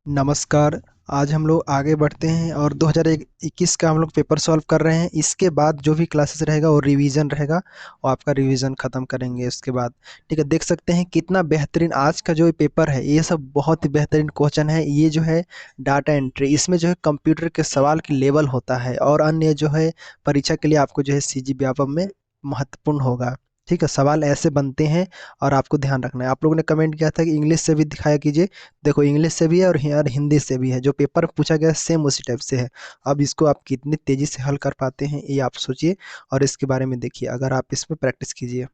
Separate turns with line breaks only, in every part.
नमस्कार। आज हम लोग आगे बढ़ते हैं और 2021 का हम लोग पेपर सॉल्व कर रहे हैं। इसके बाद जो भी क्लासेस रहेगा वो रिवीजन रहेगा और आपका रिवीजन ख़त्म करेंगे इसके बाद। ठीक है, देख सकते हैं कितना बेहतरीन आज का जो ये पेपर है। ये सब बहुत ही बेहतरीन क्वेश्चन है। ये जो है डाटा एंट्री, इसमें जो है कंप्यूटर के सवाल की लेवल होता है और अन्य जो है परीक्षा के लिए आपको जो है सीजी व्यापम में महत्वपूर्ण होगा। ठीक है, सवाल ऐसे बनते हैं और आपको ध्यान रखना है। आप लोगों ने कमेंट किया था कि इंग्लिश से भी दिखाया कीजिए। देखो, इंग्लिश से भी है और हिंदी से भी है। जो पेपर पूछा गया सेम उसी टाइप से है। अब इसको आप कितनी तेज़ी से हल कर पाते हैं ये आप सोचिए और इसके बारे में देखिए। अगर आप इसमें प्रैक्टिस कीजिए,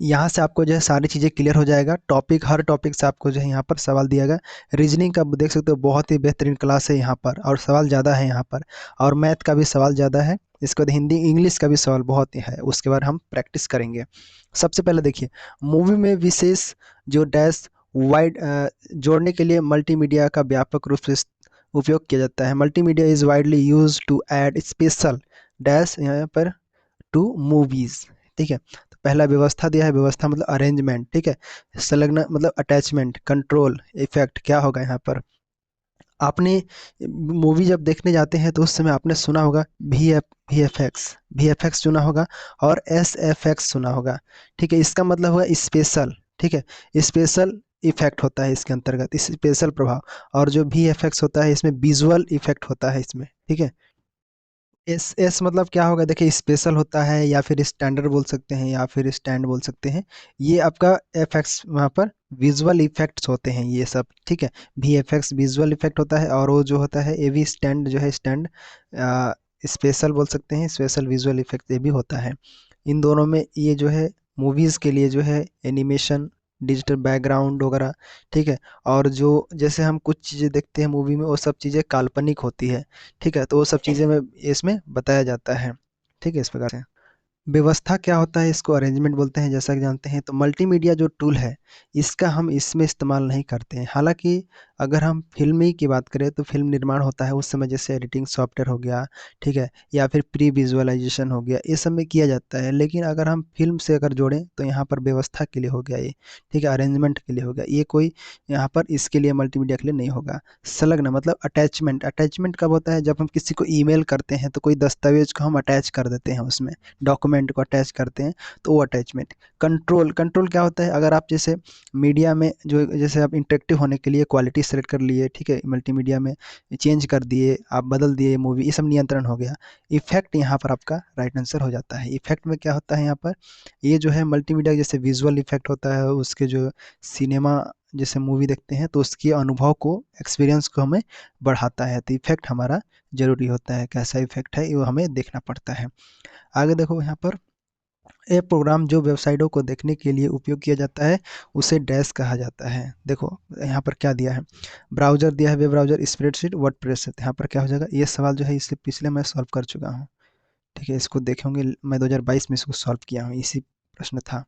यहाँ से आपको जो है सारी चीज़ें क्लियर हो जाएगा। टॉपिक, हर टॉपिक से आपको जो है यहाँ पर सवाल दिया गया। रीजनिंग का देख सकते हो, बहुत ही बेहतरीन क्लास है यहाँ पर और सवाल ज़्यादा है यहाँ पर। और मैथ का भी सवाल ज़्यादा है। इसके बाद हिंदी इंग्लिश का भी सवाल बहुत ही है, उसके बाद हम प्रैक्टिस करेंगे। सबसे पहले देखिए, मूवी में विशेष जो डैश वाइड जोड़ने के लिए मल्टीमीडिया का व्यापक रूप से उपयोग किया जाता है। Multimedia is widely use to add special dash यहाँ पर टू मूवीज। ठीक है, तो पहला व्यवस्था दिया है। व्यवस्था मतलब अरेंजमेंट। ठीक है, संलग्न मतलब अटैचमेंट, कंट्रोल, इफेक्ट। क्या होगा यहाँ पर? आपने मूवी जब देखने जाते हैं तो उस समय आपने सुना होगा वी एफ एक्स सुना होगा और SFX सुना होगा। ठीक है, इसका मतलब हुआ स्पेशल। ठीक है, स्पेशल इफेक्ट होता है इसके अंतर्गत, इस स्पेशल प्रभाव। और जो VFX होता है इसमें विजुअल इफेक्ट होता है इसमें। ठीक है, एस मतलब क्या होगा? देखिए, स्पेशल होता है या फिर स्टैंडर्ड बोल सकते हैं या फिर स्टैंड बोल सकते हैं। ये आपका एफएक्स वहाँ पर विजुअल इफेक्ट्स होते हैं ये सब। ठीक है, VFX विजुअल इफेक्ट होता है और वो जो होता है AV स्टैंड जो है स्टैंड स्पेशल बोल सकते हैं, स्पेशल विजुअल इफेक्ट ये भी होता है। इन दोनों में ये जो है मूवीज़ के लिए जो है एनिमेशन, डिजिटल बैकग्राउंड वगैरह। ठीक है, और जो जैसे हम कुछ चीज़ें देखते हैं मूवी में वो सब चीज़ें काल्पनिक होती है। ठीक है, तो वो सब चीज़ें में इसमें बताया जाता है। ठीक है, इस प्रकार से व्यवस्था क्या होता है, इसको अरेंजमेंट बोलते हैं जैसा कि जानते हैं। तो मल्टीमीडिया जो टूल है इसका हम इसमें इस्तेमाल नहीं करते हैं। हालांकि अगर हम फिल्मी की बात करें तो फिल्म निर्माण होता है उस समय, जैसे एडिटिंग सॉफ्टवेयर हो गया। ठीक है, या फिर प्री विजुअलाइजेशन हो गया, ये सब में किया जाता है। लेकिन अगर हम फिल्म से अगर जोड़ें तो यहाँ पर व्यवस्था के लिए हो गया ये। ठीक है, अरेंजमेंट के लिए हो गया ये। कोई यहाँ पर इसके लिए मल्टीमीडिया के लिए नहीं होगा। संलग्न मतलब अटैचमेंट। अटैचमेंट कब होता है? जब हम किसी को ईमेल करते हैं तो कोई दस्तावेज को हम अटैच कर देते हैं उसमें, डॉक्यूमेंट को अटैच करते हैं, तो वो अटैचमेंट। कंट्रोल, कंट्रोल क्या होता है? अगर आप जैसे मीडिया में जो जैसे आप इंटरेक्टिव होने के लिए क्वालिटी सेलेक्ट कर लिए, ठीक है, मल्टीमीडिया में चेंज कर दिए, आप बदल दिए मूवी, ये सब नियंत्रण हो गया। इफेक्ट यहाँ पर आपका राइट आंसर हो जाता है। इफेक्ट में क्या होता है यहाँ पर? ये जो है मल्टीमीडिया जैसे विजुअल इफेक्ट होता है, उसके जो सिनेमा जैसे मूवी देखते हैं तो उसके अनुभव को, एक्सपीरियंस को हमें बढ़ाता है। तो इफेक्ट हमारा ज़रूरी होता है। कैसा इफेक्ट है ये हमें देखना पड़ता है। आगे देखो यहाँ पर, ये प्रोग्राम जो वेबसाइटों को देखने के लिए उपयोग किया जाता है उसे डैश कहा जाता है। देखो यहाँ पर क्या दिया है, ब्राउजर दिया है, वेब ब्राउजर, स्प्रेडशीट, वर्डप्रेस। यहाँ पर क्या हो जाएगा? ये सवाल जो है इससे पिछले मैं सॉल्व कर चुका हूँ। ठीक है, इसको देखेंगे, मैं 2022 में इसको सॉल्व किया हूँ। इसी प्रश्न था,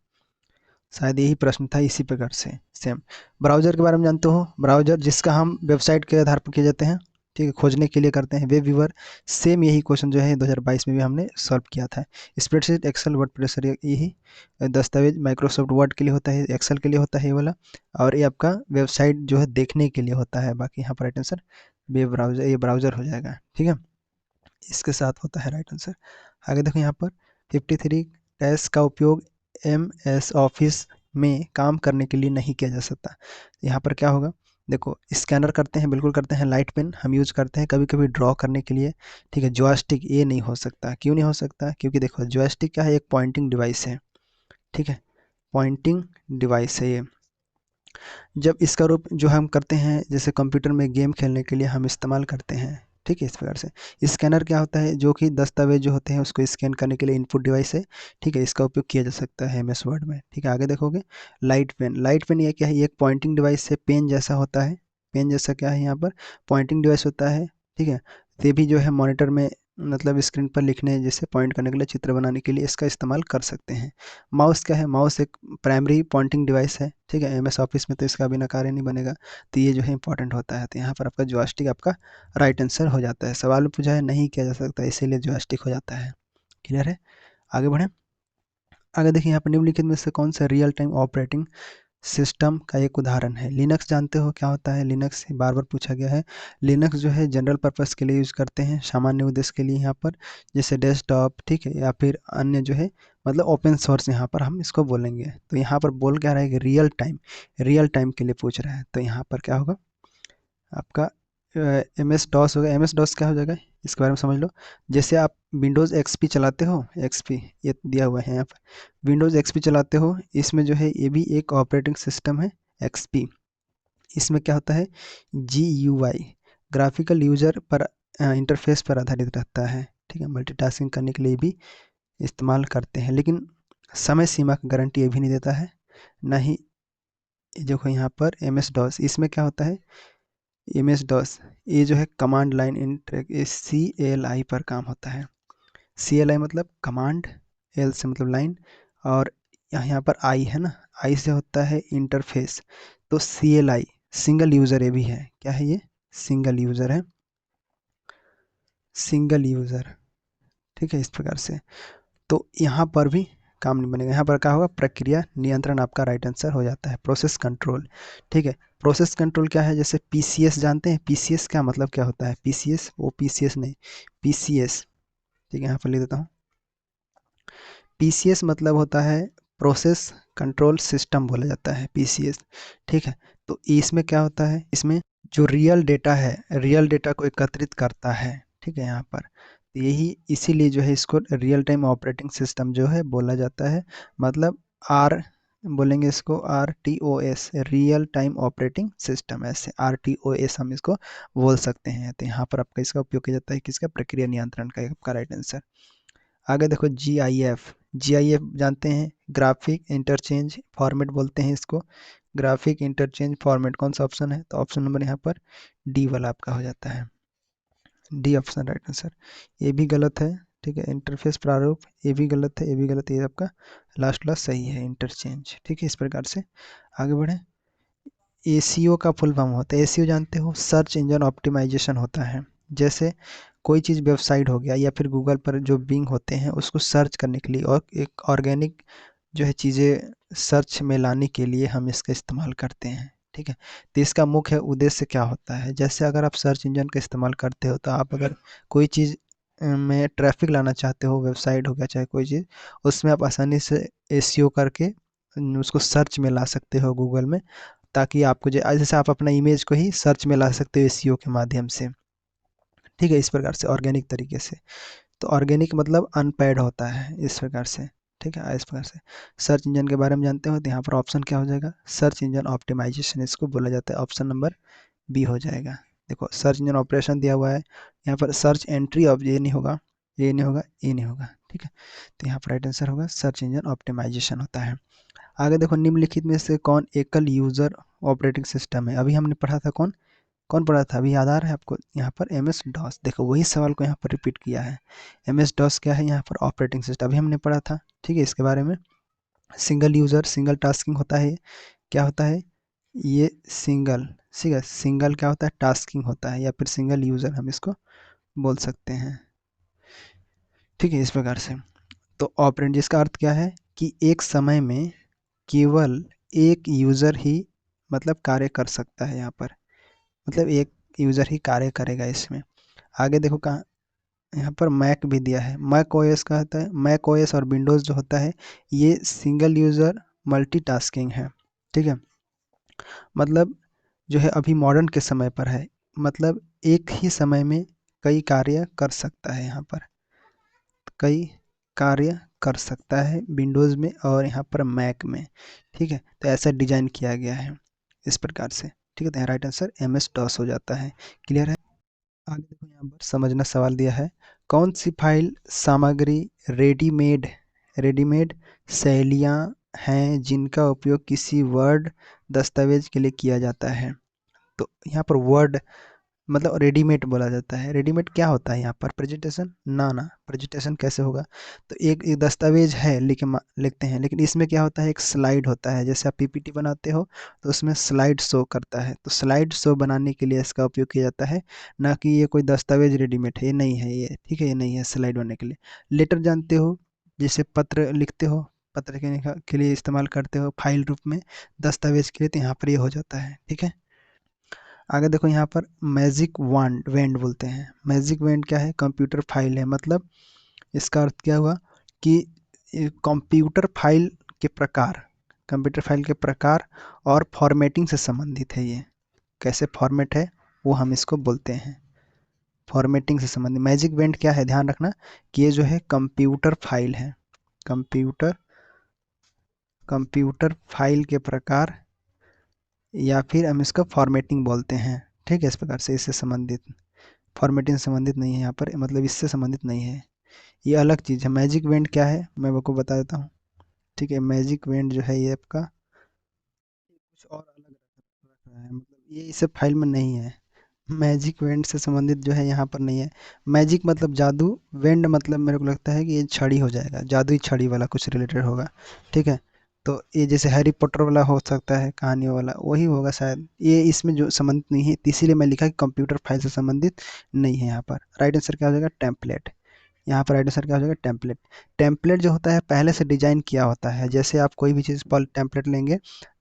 शायद यही प्रश्न था इसी प्रकार से सेम। ब्राउज़र के बारे में जानते हो? ब्राउज़र जिसका हम वेबसाइट के आधार पर किए जाते हैं। ठीक है, खोजने के लिए करते हैं। वेब व्यूअर, सेम यही क्वेश्चन जो है 2022 में भी हमने सॉल्व किया था। स्प्रेडशीट, एक्सेल, वर्ड प्रेसर, यही दस्तावेज माइक्रोसॉफ्ट वर्ड के लिए होता है, एक्सेल के लिए होता है ये वाला। और ये आपका वेबसाइट जो है देखने के लिए होता है। बाकी यहाँ पर राइट आंसर वेब ब्राउज़र, ये ब्राउज़र हो जाएगा। ठीक है, इसके साथ होता है राइट आंसर। आगे देखो यहाँ पर 53 डैश का उपयोग MS ऑफिस में काम करने के लिए नहीं किया जा सकता। यहाँ पर क्या होगा? देखो, स्कैनर करते हैं, बिल्कुल करते हैं। लाइट पेन हम यूज करते हैं कभी कभी ड्रॉ करने के लिए। ठीक है, जॉयस्टिक ये नहीं हो सकता। क्यों नहीं हो सकता? क्योंकि देखो जॉयस्टिक क्या है? एक पॉइंटिंग डिवाइस है। ठीक है, पॉइंटिंग डिवाइस है ये। जब इसका रूप जो हम करते हैं जैसे कंप्यूटर में गेम खेलने के लिए हम इस्तेमाल करते हैं। ठीक है, इस प्रकार से स्कैनर क्या होता है? जो कि दस्तावेज जो होते हैं उसको स्कैन करने के लिए इनपुट डिवाइस है। ठीक है, इसका उपयोग किया जा सकता है MS वर्ड में। ठीक है, आगे देखोगे लाइट पेन। लाइट पेन ये क्या है? ये एक पॉइंटिंग डिवाइस है, पेन जैसा होता है। पेन जैसा क्या है यहाँ पर? पॉइंटिंग डिवाइस होता है। ठीक है, ये भी जो है मॉनिटर में मतलब स्क्रीन पर लिखने जैसे पॉइंट करने के लिए, चित्र बनाने के लिए इसका इस्तेमाल कर सकते हैं। माउस क्या है? माउस एक प्राइमरी पॉइंटिंग डिवाइस है। ठीक है, MS ऑफिस में तो इसका बिना कार्य नहीं बनेगा, तो ये जो है इंपॉर्टेंट होता है। तो यहाँ पर आपका जॉयस्टिक आपका राइट आंसर हो जाता है। सवाल में पूछा है नहीं किया जा सकता, इसीलिए जॉयस्टिक हो जाता है। क्लियर है? आगे बढ़ें। आगे देखिए यहाँ पर निम्नलिखित में से कौन सा रियल टाइम ऑपरेटिंग सिस्टम का एक उदाहरण है। लिनक्स जानते हो क्या होता है? लिनक्स बार बार पूछा गया है। लिनक्स जो है जनरल पर्पस के लिए यूज़ करते हैं, सामान्य उद्देश्य के लिए यहाँ पर, जैसे डेस्कटॉप, ठीक है, या फिर अन्य जो है मतलब ओपन सोर्स यहाँ पर हम इसको बोलेंगे। तो यहाँ पर बोल क्या रहा है कि रियल टाइम के लिए पूछ रहा है। तो यहाँ पर क्या होगा आपका एम एस डॉस होगा। एम एस डॉस क्या हो जाएगा इसके बारे में समझ लो। जैसे आप विंडोज़ एक्सपी चलाते हो, एक्सपी ये दिया हुआ है यहाँ पर, विंडोज़ एक्सपी चलाते हो, इसमें जो है ये भी एक ऑपरेटिंग सिस्टम है एक्सपी। इसमें क्या होता है, जी यू आई ग्राफिकल यूजर पर इंटरफेस पर आधारित रहता है, ठीक है। मल्टीटास्किंग करने के लिए भी इस्तेमाल करते हैं, लेकिन समय सीमा की गारंटी ये भी नहीं देता है, ना ही देखो यहाँ पर एम एस डॉस, इसमें क्या होता है, एम एस डॉस ये जो है command line inter C L I पर काम होता है। सी एल आई मतलब कमांड, एल से मतलब लाइन, और यहाँ पर आई है ना, आई से होता है इंटरफेस। तो C L I single user ये भी है, क्या है ये, सिंगल यूज़र है, सिंगल यूज़र, ठीक है, इस प्रकार से। तो यहाँ पर भी काम नहीं बनेगा। यहाँ पर क्या होगा, प्रक्रिया नियंत्रण आपका राइट आंसर हो जाता है, प्रोसेस कंट्रोल, ठीक है। प्रोसेस कंट्रोल क्या है, जैसे पीसीएस जानते हैं, पीसीएस का मतलब क्या होता है, पीसीएस वो पीसीएस नहीं, पीसीएस, ठीक है, यहाँ पर लिख देता हूँ। पीसीएस मतलब होता है प्रोसेस कंट्रोल सिस्टम बोला जाता है, पीसीएस, ठीक है। तो इसमें क्या होता है, इसमें जो रियल डेटा है, रियल डेटा को एकत्रित करता है, ठीक है, यहाँ पर। तो यही इसीलिए जो है इसको रियल टाइम ऑपरेटिंग सिस्टम जो है बोला जाता है। मतलब आर बोलेंगे इसको, R T O S, real time operating system, ऐसे आर टी ओ एस हम इसको बोल सकते हैं। तो यहाँ पर आपका इसका उपयोग किया जाता है किसका, प्रक्रिया नियंत्रण का, आपका राइट आंसर। आगे देखो जी I F, ji I F जानते हैं, ग्राफिक इंटरचेंज फॉर्मेट बोलते हैं इसको। ग्राफिक इंटरचेंज फॉर्मेट कौन सा ऑप्शन है, तो ऑप्शन नंबर यहाँ पर डी वाला आपका हो जाता है, डी ऑप्शन राइट आंसर। ये भी गलत है, ठीक है। इंटरफेस प्रारूप ये भी गलत है, ये भी गलत है, ये आपका लास्ट लास्ट सही है, इंटरचेंज, ठीक है। इस प्रकार से आगे बढ़े। एसीओ का फुल फॉर्म होता है, एसीओ जानते हो, सर्च इंजन ऑप्टिमाइजेशन होता है। जैसे कोई चीज़ वेबसाइट हो गया, या फिर गूगल पर जो बिंग होते हैं उसको सर्च करने के लिए, और एक ऑर्गेनिक जो है चीज़ें सर्च में लाने के लिए हम इसका इस्तेमाल करते हैं, ठीक है। तो इसका मुख्य उद्देश्य क्या होता है, जैसे अगर आप सर्च इंजन का इस्तेमाल करते हो, तो आप अगर कोई चीज़ में ट्रैफिक लाना चाहते हो, वेबसाइट हो गया चाहे कोई चीज़, उसमें आप आसानी से एसीओ करके उसको सर्च में ला सकते हो गूगल में, ताकि आपको जैसे आप अपना इमेज को ही सर्च में ला सकते हो एसईओ के माध्यम से, ठीक है, इस प्रकार से ऑर्गेनिक तरीके से। तो ऑर्गेनिक मतलब अनपेड होता है, इस प्रकार से, ठीक है, इस प्रकार से। सर्च इंजन के बारे में जानते हो, तो यहाँ पर ऑप्शन क्या हो जाएगा, सर्च इंजन ऑप्टिमाइजेशन इसको बोला जाता है, ऑप्शन नंबर बी हो जाएगा। देखो सर्च इंजन ऑपरेशन दिया हुआ है, यहाँ पर सर्च एंट्री ऑफ ये नहीं होगा, ये नहीं होगा, ये नहीं होगा, ठीक है। तो यहाँ पर राइट आंसर होगा सर्च इंजन ऑप्टिमाइजेशन होता है। आगे देखो, निम्नलिखित में से कौन एकल यूजर ऑपरेटिंग सिस्टम है, अभी हमने पढ़ा था, कौन कौन पढ़ा था, अभी याद आ रहा है आपको, यहाँ पर एम एस डॉस, देखो वही सवाल को यहाँ पर रिपीट किया है। एम एस डॉस क्या है, यहाँ पर ऑपरेटिंग सिस्टम, अभी हमने पढ़ा था, ठीक है, इसके बारे में। सिंगल यूजर सिंगल टास्किंग होता है, क्या होता है ये, सिंगल, ठीक है, सिंगल क्या होता है, टास्किंग होता है, या फिर सिंगल यूजर हम इसको बोल सकते हैं, ठीक है, इस प्रकार से। तो ऑपरेंड जिसका अर्थ क्या है कि एक समय में केवल एक यूज़र ही मतलब कार्य कर सकता है, यहाँ पर मतलब एक यूज़र ही कार्य करेगा इसमें। आगे देखो कहाँ, यहाँ पर मैक भी दिया है, मैक ओएस का होता है, मैक ओएस और विंडोज़ जो होता है ये सिंगल यूज़र मल्टीटास्किंग है, ठीक है। मतलब जो है अभी मॉडर्न के समय पर है, मतलब एक ही समय में कई कार्य कर सकता है, यहाँ पर कई कार्य कर सकता है विंडोज़ में और यहाँ पर मैक में, ठीक है। तो ऐसा डिजाइन किया गया है इस प्रकार से, ठीक है। तो यहाँ राइट आंसर एम एस डॉस हो जाता है, क्लियर है। आगे देखो यहाँ पर समझना सवाल दिया है, कौन सी फाइल सामग्री रेडीमेड रेडीमेड शैलियाँ हैं जिनका उपयोग किसी वर्ड दस्तावेज के लिए किया जाता है। तो यहाँ पर वर्ड मतलब रेडीमेड बोला जाता है, रेडीमेड क्या होता है यहाँ पर, प्रेजेंटेशन, ना प्रेजेंटेशन कैसे होगा। तो एक दस्तावेज है लिखते हैं, लेकिन इसमें क्या होता है, एक स्लाइड होता है, जैसे आप पीपीटी बनाते हो तो उसमें स्लाइड शो करता है, तो स्लाइड शो बनाने के लिए इसका उपयोग किया जाता है, ना कि ये कोई दस्तावेज रेडीमेड है, ये नहीं है ये, ठीक है, ये नहीं है स्लाइड बनने के लिए। लेटर जानते हो, जैसे पत्र लिखते हो, पत्र के लिए इस्तेमाल करते हो फाइल रूप में, दस्तावेज के लिए, तो यहाँ पर ये हो जाता है। ठीक है, आगे देखो यहाँ पर मैजिक वांड वेंड बोलते हैं। मैजिक वेंड क्या है? कंप्यूटर फाइल है, मतलब इसका अर्थ क्या हुआ कि कंप्यूटर फाइल के प्रकार, कंप्यूटर फाइल के प्रकार और फॉर्मेटिंग से संबंधित है ये। कैसे फॉर्मेट है वो हम इसको बोलते हैं, फॉर्मेटिंग से संबंधित। मैजिक वेंड क्या है, ध्यान रखना कि ये जो है कंप्यूटर फाइल है, कंप्यूटर कंप्यूटर फाइल के प्रकार या फिर हम इसका फॉर्मेटिंग बोलते हैं। ठीक है, इस प्रकार से इससे संबंधित, फॉर्मेटिंग से संबंधित नहीं है यहाँ पर, मतलब इससे संबंधित नहीं है, ये अलग चीज़ है। मैजिक वेंड क्या है मैं आपको बता देता हूँ। ठीक है, मैजिक वेंड जो है ये आपका कुछ और अलग रख रहा है, मतलब ये इस फाइल में नहीं है। मैजिक वेंड से संबंधित जो है यहाँ पर नहीं है। मैजिक मतलब जादू, वेंड मतलब मेरे को लगता है कि ये छड़ी हो जाएगा, जादुई छड़ी वाला कुछ रिलेटेड होगा। ठीक है, तो ये जैसे हैरी पॉटर वाला हो सकता है, कहानियों वाला वही होगा शायद, ये इसमें जो संबंधित नहीं है, तो इसीलिए मैं लिखा कि कंप्यूटर फाइल से संबंधित नहीं है। यहाँ पर राइट आंसर क्या हो जाएगा? टेम्पलेट। यहाँ पर राइट आंसर क्या हो जाएगा? टेम्पलेट। टेम्पलेट जो होता है पहले से डिजाइन किया होता है, जैसे आप कोई भी चीज़ पर टेम्पलेट लेंगे,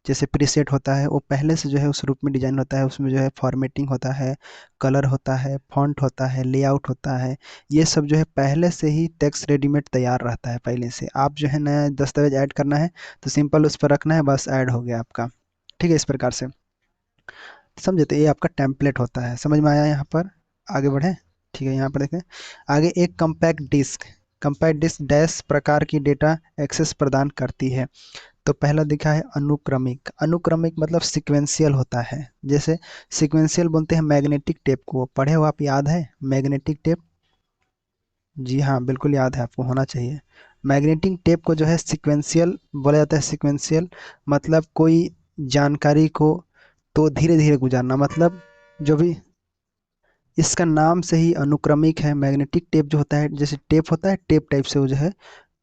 जैसे प्रीसेट होता है वो पहले से जो है उस रूप में डिजाइन होता है, उसमें जो है फॉर्मेटिंग होता है, कलर होता है, फॉन्ट होता है, लेआउट होता है, ये सब जो है पहले से ही टेक्स्ट रेडीमेड तैयार रहता है पहले से। आप जो है नया दस्तावेज ऐड करना है तो सिंपल उस पर रखना है, बस ऐड हो गया आपका। ठीक है, इस प्रकार से समझे, तो ये आपका टेम्पलेट होता है। समझ में आया यहाँ पर? आगे बढ़े। ठीक है, यहाँ पर देखें आगे, एक compact disc, compact disc dash प्रकार की डेटा एक्सेस प्रदान करती है। तो पहला दिखा है अनुक्रमिक। अनुक्रमिक मतलब सीक्वेंशियल होता है, जैसे सीक्वेंशियल बोलते हैं मैग्नेटिक टेप को, पढ़े हो आप, याद है मैग्नेटिक टेप? जी हाँ, बिल्कुल याद है, आपको होना चाहिए। मैग्नेटिक टेप को जो है सीक्वेंशियल बोला जाता है। सीक्वेंशियल मतलब कोई जानकारी को तो धीरे धीरे गुजारना, मतलब जो भी, इसका नाम से ही अनुक्रमिक है। मैग्नेटिक टेप जो होता है, जैसे टेप होता है, टेप टाइप से वो जो है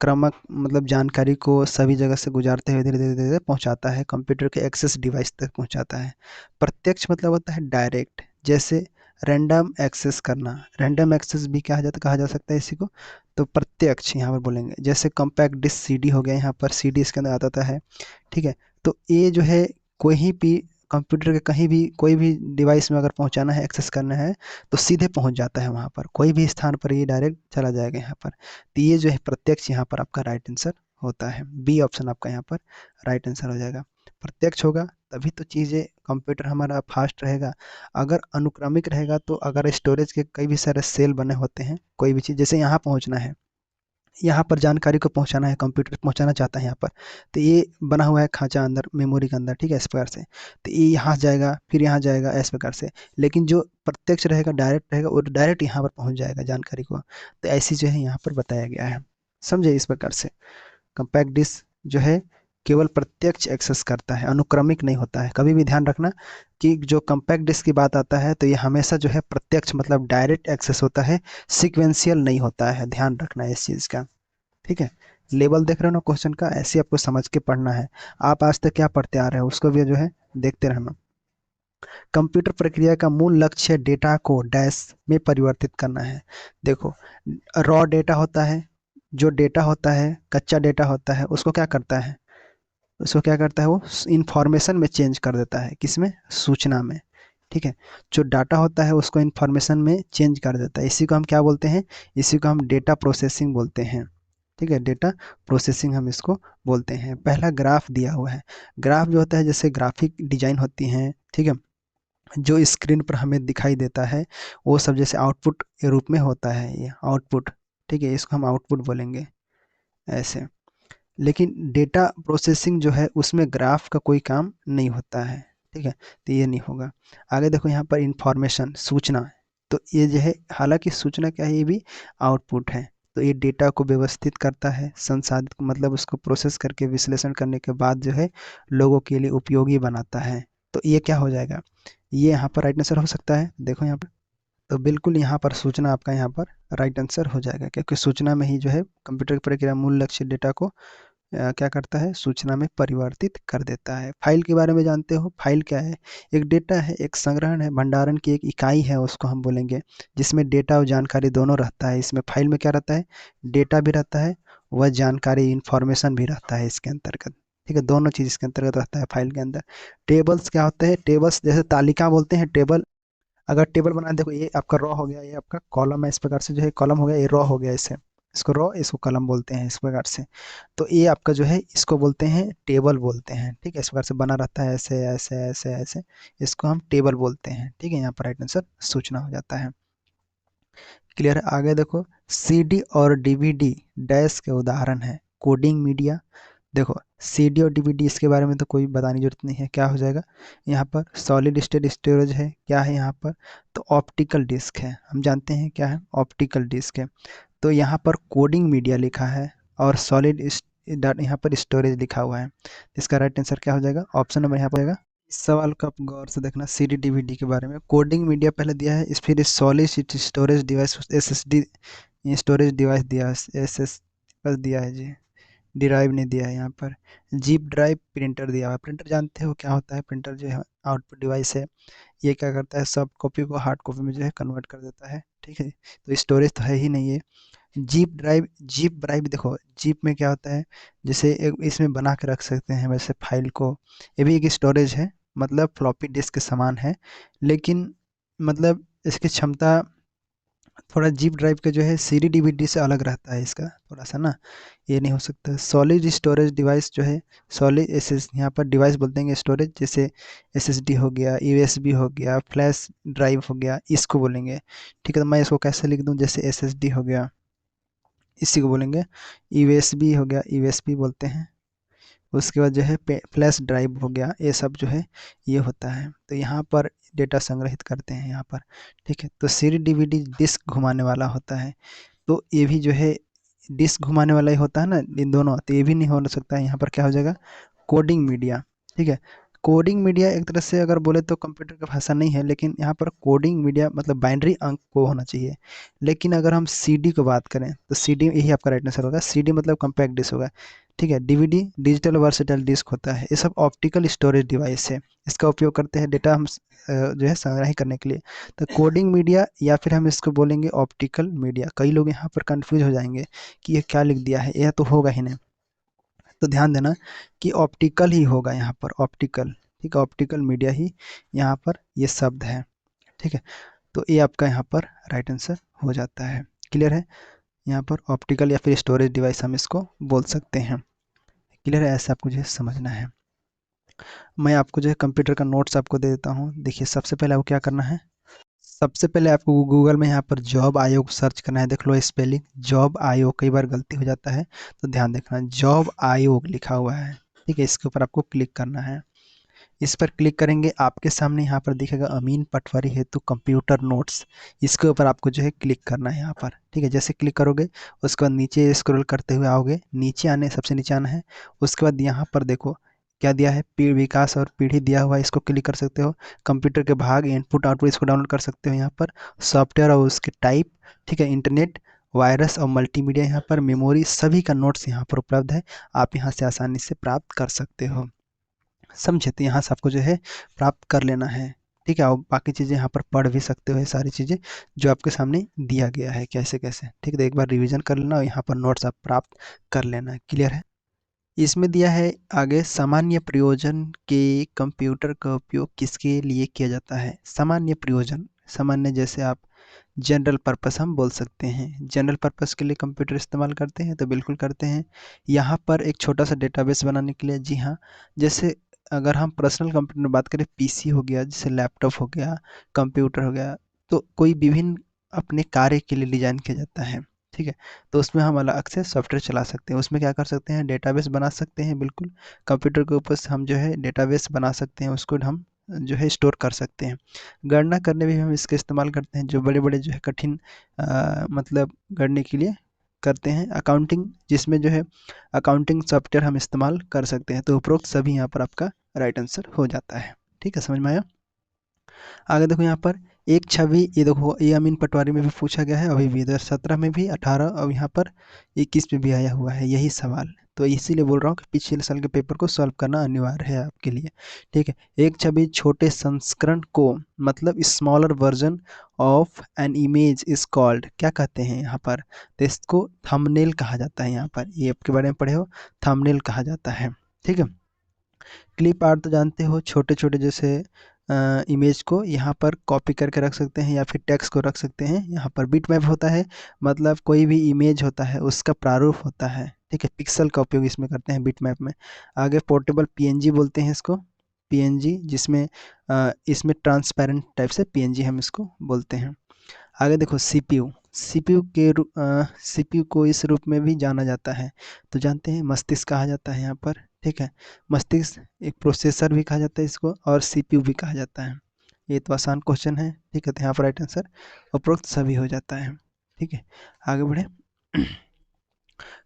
क्रमक, मतलब जानकारी को सभी जगह से गुजारते हुए धीरे धीरे धीरे पहुंचाता है, कंप्यूटर के एक्सेस डिवाइस तक पहुंचाता है। प्रत्यक्ष मतलब होता है डायरेक्ट, जैसे रैंडम एक्सेस करना, रैंडम एक्सेस भी कहा जा सकता है इसी को। तो प्रत्यक्ष यहाँ पर बोलेंगे, जैसे कॉम्पैक्ट डिस्क सीडी हो गया, यहाँ पर सीडी इसके अंदर आता है। ठीक है, तो ये जो है कोई भी कंप्यूटर के कहीं भी कोई भी डिवाइस में अगर पहुंचाना है, एक्सेस करना है, तो सीधे पहुंच जाता है वहाँ पर, कोई भी स्थान पर ये डायरेक्ट चला जाएगा यहाँ पर। तो ये जो है प्रत्यक्ष यहाँ पर आपका राइट आंसर होता है। बी ऑप्शन आपका यहाँ पर राइट आंसर हो जाएगा। प्रत्यक्ष होगा तभी तो चीज़ें, कंप्यूटर हमारा फास्ट रहेगा। अगर अनुक्रमिक रहेगा तो, अगर स्टोरेज के कई भी सारे सेल बने होते हैं, कोई भी चीज़ जैसे यहाँ पहुँचना है, यहाँ पर जानकारी को पहुँचाना है, कंप्यूटर पहुँचाना चाहता है यहाँ पर, तो ये बना हुआ है खाँचा अंदर, मेमोरी के अंदर। ठीक है, इस प्रकार से, तो ये यहाँ जाएगा फिर यहाँ जाएगा, इस प्रकार से। लेकिन जो प्रत्यक्ष रहेगा, डायरेक्ट रहेगा, वो डायरेक्ट यहाँ पर पहुँच जाएगा जानकारी को। तो ऐसी जो है यहाँ पर बताया गया है, समझे इस प्रकार से। कंपैक्ट डिस्क जो है केवल प्रत्यक्ष एक्सेस करता है, अनुक्रमिक नहीं होता है। कभी भी ध्यान रखना कि जो कंपैक्ट डिस्क की बात आता है तो ये हमेशा जो है प्रत्यक्ष मतलब डायरेक्ट एक्सेस होता है, सीक्वेंशियल नहीं होता है, ध्यान रखना है इस चीज़ का। ठीक है, लेवल देख रहे हो ना क्वेश्चन का, ऐसे आपको समझ के पढ़ना है। आप आज तक क्या पढ़ते आ रहे हो उसको भी जो है देखते रहना। कंप्यूटर प्रक्रिया का मूल लक्ष्य डेटा को डैश में परिवर्तित करना है। देखो, रॉ डेटा होता है, जो डेटा होता है, कच्चा डेटा होता है, उसको क्या करता है, उसको क्या करता है वो इंफॉर्मेशन में चेंज कर देता है, किसमें? सूचना में। ठीक है, जो डाटा होता है उसको इंफॉर्मेशन में चेंज कर देता है, इसी को हम क्या बोलते हैं? इसी को हम डेटा प्रोसेसिंग बोलते हैं। ठीक है, डेटा प्रोसेसिंग हम इसको बोलते हैं। पहला ग्राफ दिया हुआ है। ग्राफ जो होता है, जैसे ग्राफिक डिजाइन होती हैं, ठीक है, जो स्क्रीन पर हमें दिखाई देता है, वो सब जैसे आउटपुट के रूप में होता है, ये आउटपुट। ठीक है, इसको हम आउटपुट बोलेंगे ऐसे। लेकिन डेटा प्रोसेसिंग जो है उसमें ग्राफ का कोई काम नहीं होता है। ठीक है, तो ये नहीं होगा। आगे देखो यहाँ पर इंफॉर्मेशन, सूचना, तो ये जो है, हालांकि सूचना क्या है, ये भी आउटपुट है। तो ये डेटा को व्यवस्थित करता है, संसाधित मतलब उसको प्रोसेस करके विश्लेषण करने के बाद जो है लोगों के लिए उपयोगी बनाता है। तो ये क्या हो जाएगा, ये यहाँ पर राइट आंसर हो सकता है। देखो यहाँ पर, तो बिल्कुल यहाँ पर सूचना आपका यहाँ पर राइट आंसर हो जाएगा, क्योंकि सूचना में ही जो है कंप्यूटर की प्रक्रिया मूल लक्ष्य डेटा को क्या करता है, सूचना में परिवर्तित कर देता है। फाइल के बारे में जानते हो, फाइल क्या है? एक डेटा है, एक संग्रहण है, भंडारण की एक इकाई है, उसको हम बोलेंगे, जिसमें डेटा और जानकारी दोनों रहता है। इसमें फाइल में क्या रहता है, डेटा भी रहता है वह जानकारी इंफॉर्मेशन भी रहता है इसके अंतर्गत। ठीक है, दोनों चीज़ इसके अंतर्गत रहता है फाइल के अंदर। टेबल्स क्या होते हैं? टेबल्स जैसे तालिका बोलते हैं टेबल। अगर टेबल बना, देखो ये आपका रो हो गया, ये आपका कॉलम है, इस प्रकार से जो है कॉलम हो गया, ये रो हो गया, इसे इसको रो, इसको कॉलम बोलते हैं इस प्रकार से। तो ये आपका जो है इसको बोलते हैं टेबल बोलते हैं। ठीक है, इस प्रकार से बना रहता है, ऐसे ऐसे ऐसे ऐसे, इसको हम टेबल बोलते हैं। ठीक है, यहाँ पर राइट आंसर सूचना हो जाता है। क्लियर है? आगे देखो, सीडी और डीवीडी डैश के उदाहरण है। कोडिंग मीडिया, देखो सीडी और डीवीडी इसके बारे में तो कोई बताने की जरूरत नहीं है। क्या हो जाएगा यहाँ पर? सॉलिड स्टेट स्टोरेज है, क्या है यहाँ पर? तो ऑप्टिकल डिस्क है, हम जानते हैं क्या है, ऑप्टिकल डिस्क है। तो यहाँ पर कोडिंग मीडिया लिखा है और सॉलिड यहाँ पर स्टोरेज लिखा हुआ है। इसका राइट आंसर क्या हो जाएगा? ऑप्शन नंबर यहाँ पर आएगा। इस सवाल को आप गौर से देखना, सी डी डी के बारे में। कोडिंग मीडिया पहले दिया है, इस फिर solid storage device, S S D storage device दिया है, एस एस बस दिया है जी, ड्राइव नहीं दिया है यहाँ पर। जीप ड्राइव प्रिंटर दिया हुआ है। प्रिंटर जानते हो क्या होता है? प्रिंटर जो है आउटपुट डिवाइस है, ये क्या करता है, सब कॉपी को हार्ड कॉपी में जो है कन्वर्ट कर देता है। ठीक है, तो स्टोरेज तो है ही नहीं है। जीप ड्राइव, देखो जीप में क्या होता है, जैसे एक इसमें बना के रख सकते हैं वैसे फाइल को, ये भी एक स्टोरेज है, मतलब फ्लॉपी डिस्क के समान है, लेकिन मतलब इसकी क्षमता थोड़ा जीप ड्राइव के जो है सी डी डी से अलग रहता है इसका थोड़ा सा ना, ये नहीं हो सकता। सॉलिड स्टोरेज डिवाइस जो है, सॉलिड एस एस यहाँ पर डिवाइस बोलते हैं स्टोरेज, जैसे एस एस डी हो गया, यू एस बी हो गया, फ्लैश ड्राइव हो गया, इसको बोलेंगे। ठीक है, तो मैं इसको कैसे लिख दूँ, जैसे एस एस डी हो गया, इसी को बोलेंगे। यू एस बी हो गया, यू एस बी बोलते हैं। उसके बाद जो है फ्लैश ड्राइव हो गया, ये सब जो है ये होता है। तो यहाँ पर डेटा संग्रहित करते हैं यहाँ पर। ठीक है, तो सी डी डीवीडी डिस्क घुमाने वाला होता है, तो ये भी जो है डिस्क घुमाने वाला ही होता है ना, इन दोनों, तो ये भी नहीं हो सकता है। यहाँ पर क्या हो जाएगा? Coding media. ठीक है, कोडिंग मीडिया एक तरह से अगर बोले तो कंप्यूटर का भाषा नहीं है, लेकिन यहाँ पर कोडिंग मीडिया मतलब बाइनरी अंक को होना चाहिए। लेकिन अगर हम सीडी को बात करें तो सीडी, यही आपका राइट आंसर होगा। सीडी मतलब कम्पैक्ट डिस्क होगा। ठीक है, डीवीडी डिजिटल वर्सेटाइल डिस्क होता है। ये सब ऑप्टिकल स्टोरेज डिवाइस है, इसका उपयोग करते हैं डेटा हम जो है संग्रह करने के लिए। तो कोडिंग मीडिया या फिर हम इसको बोलेंगे ऑप्टिकल मीडिया। कई लोग यहाँ पर कंफ्यूज हो जाएंगे कि ये क्या लिख दिया है, यह तो होगा ही नहीं। तो ध्यान देना कि ऑप्टिकल ही होगा यहाँ पर, ऑप्टिकल। ठीक है, ऑप्टिकल मीडिया ही यहाँ पर ये शब्द है। ठीक है, तो ये आपका यहाँ पर राइट आंसर हो जाता है। क्लियर है? यहाँ पर ऑप्टिकल या फिर स्टोरेज डिवाइस हम इसको बोल सकते हैं। क्लियर है? ऐसे आपको जो है समझना है। मैं आपको जो है कंप्यूटर का नोट्स आपको दे देता हूँ। देखिए, सबसे पहले आपको क्या करना है, सबसे पहले आपको गूगल में यहाँ पर जॉब आयोग सर्च करना है। देख लो स्पेलिंग, जॉब आयोग, कई बार गलती हो जाता है तो ध्यान देखना, जॉब आयोग लिखा हुआ है। ठीक है, इसके ऊपर आपको क्लिक करना है। इस पर क्लिक करेंगे, आपके सामने यहाँ पर दिखेगा अमीन पटवारी हेतु कंप्यूटर नोट्स, इसके ऊपर आपको जो है क्लिक करना है यहाँ पर। ठीक है, जैसे क्लिक करोगे उसके बाद नीचे स्क्रॉल करते हुए आओगे, नीचे आने, सबसे नीचे आना है। उसके बाद यहाँ पर देखो क्या दिया है, पीढ़ी विकास और पीढ़ी दिया हुआ है, इसको क्लिक कर सकते हो। कंप्यूटर के भाग, इनपुट आउटपुट, इसको डाउनलोड कर सकते हो यहाँ पर। सॉफ्टवेयर और उसके टाइप, ठीक है, इंटरनेट, वायरस और मल्टीमीडिया, यहाँ पर मेमोरी, सभी का नोट्स यहाँ पर उपलब्ध है। आप यहाँ से आसानी से प्राप्त कर सकते हो। समझे? तो यहाँ से आपको जो है प्राप्त कर लेना है। ठीक है, और बाकी चीज़ें यहाँ पर पढ़ भी सकते हो, ये सारी चीज़ें जो आपके सामने दिया गया है कैसे कैसे। ठीक है, तो एक बार रिवीजन कर लेना और यहाँ पर नोट्स आप प्राप्त कर लेना। क्लियर है? इसमें दिया है आगे, सामान्य प्रयोजन के कंप्यूटर का उपयोग किसके लिए किया जाता है? सामान्य प्रयोजन, सामान्य जैसे आप जनरल पर्पस हम बोल सकते हैं। जनरल पर्पस के लिए कंप्यूटर इस्तेमाल करते हैं, तो बिल्कुल करते हैं। यहाँ पर एक छोटा सा डेटाबेस बनाने के लिए, जी हाँ। जैसे अगर हम पर्सनल कंप्यूटर में बात करें, पीसी हो गया, जैसे लैपटॉप हो गया, कंप्यूटर हो गया, तो कोई विभिन्न अपने कार्य के लिए डिजाइन किया जाता है। ठीक है, तो उसमें हम अलग से सॉफ्टवेयर चला सकते हैं, उसमें क्या कर सकते हैं, डेटाबेस बना सकते हैं। बिल्कुल, कंप्यूटर के ऊपर से हम जो है डेटाबेस बना सकते हैं, उसको हम जो है स्टोर कर सकते हैं। गणना करने में भी हम इसका इस्तेमाल करते हैं, जो बड़े बड़े जो है कठिन मतलब गणने के लिए करते हैं। अकाउंटिंग, जिसमें जो है अकाउंटिंग सॉफ्टवेयर हम इस्तेमाल कर सकते हैं। तो उपरोक्त सभी यहाँ पर आपका राइट आंसर हो जाता है। ठीक है, समझ में आया? आगे देखो यहाँ पर एक छवि, ये देखो ये अमीन पटवारी में भी पूछा गया है, अभी भी 2017 में भी, 18 और यहाँ पर 21 में भी आया हुआ है यही सवाल। तो इसीलिए बोल रहा हूँ कि पिछले साल के पेपर को सॉल्व करना अनिवार्य है आपके लिए, ठीक है। एक छवि छोटे संस्करण को, मतलब smaller version of an image is called, क्या कहते हैं यहाँ पर, तो इसको थंबनेल कहा जाता है। यहाँ पर ये आपके बारे में पढ़े हो, थंबनेल कहा जाता है, ठीक है। क्लिप आर्ट तो जानते हो, छोटे छोटे जैसे इमेज को यहाँ पर कॉपी करके रख सकते हैं या फिर टेक्स्ट को रख सकते हैं। यहाँ पर बिट मैप होता है, मतलब कोई भी इमेज होता है उसका प्रारूप होता है, ठीक है। पिक्सल का उपयोग इसमें करते हैं बिट मैप में। आगे पोर्टेबल पीएनजी बोलते हैं इसको, पीएनजी, जिसमें इसमें ट्रांसपेरेंट टाइप से पीएनजी हम इसको बोलते हैं। आगे देखो सीपीयू, सीपीयू को इस रूप में भी जाना जाता है, तो जानते हैं मस्तिष्क कहा जाता है यहाँ पर, ठीक है। मस्तिष्क एक प्रोसेसर भी कहा जाता है इसको, और सीपीयू भी कहा जाता है। ये तो आसान क्वेश्चन है, ठीक है। तो यहाँ पर राइट आंसर उपरोक्त सभी हो जाता है, ठीक है। आगे बढ़े।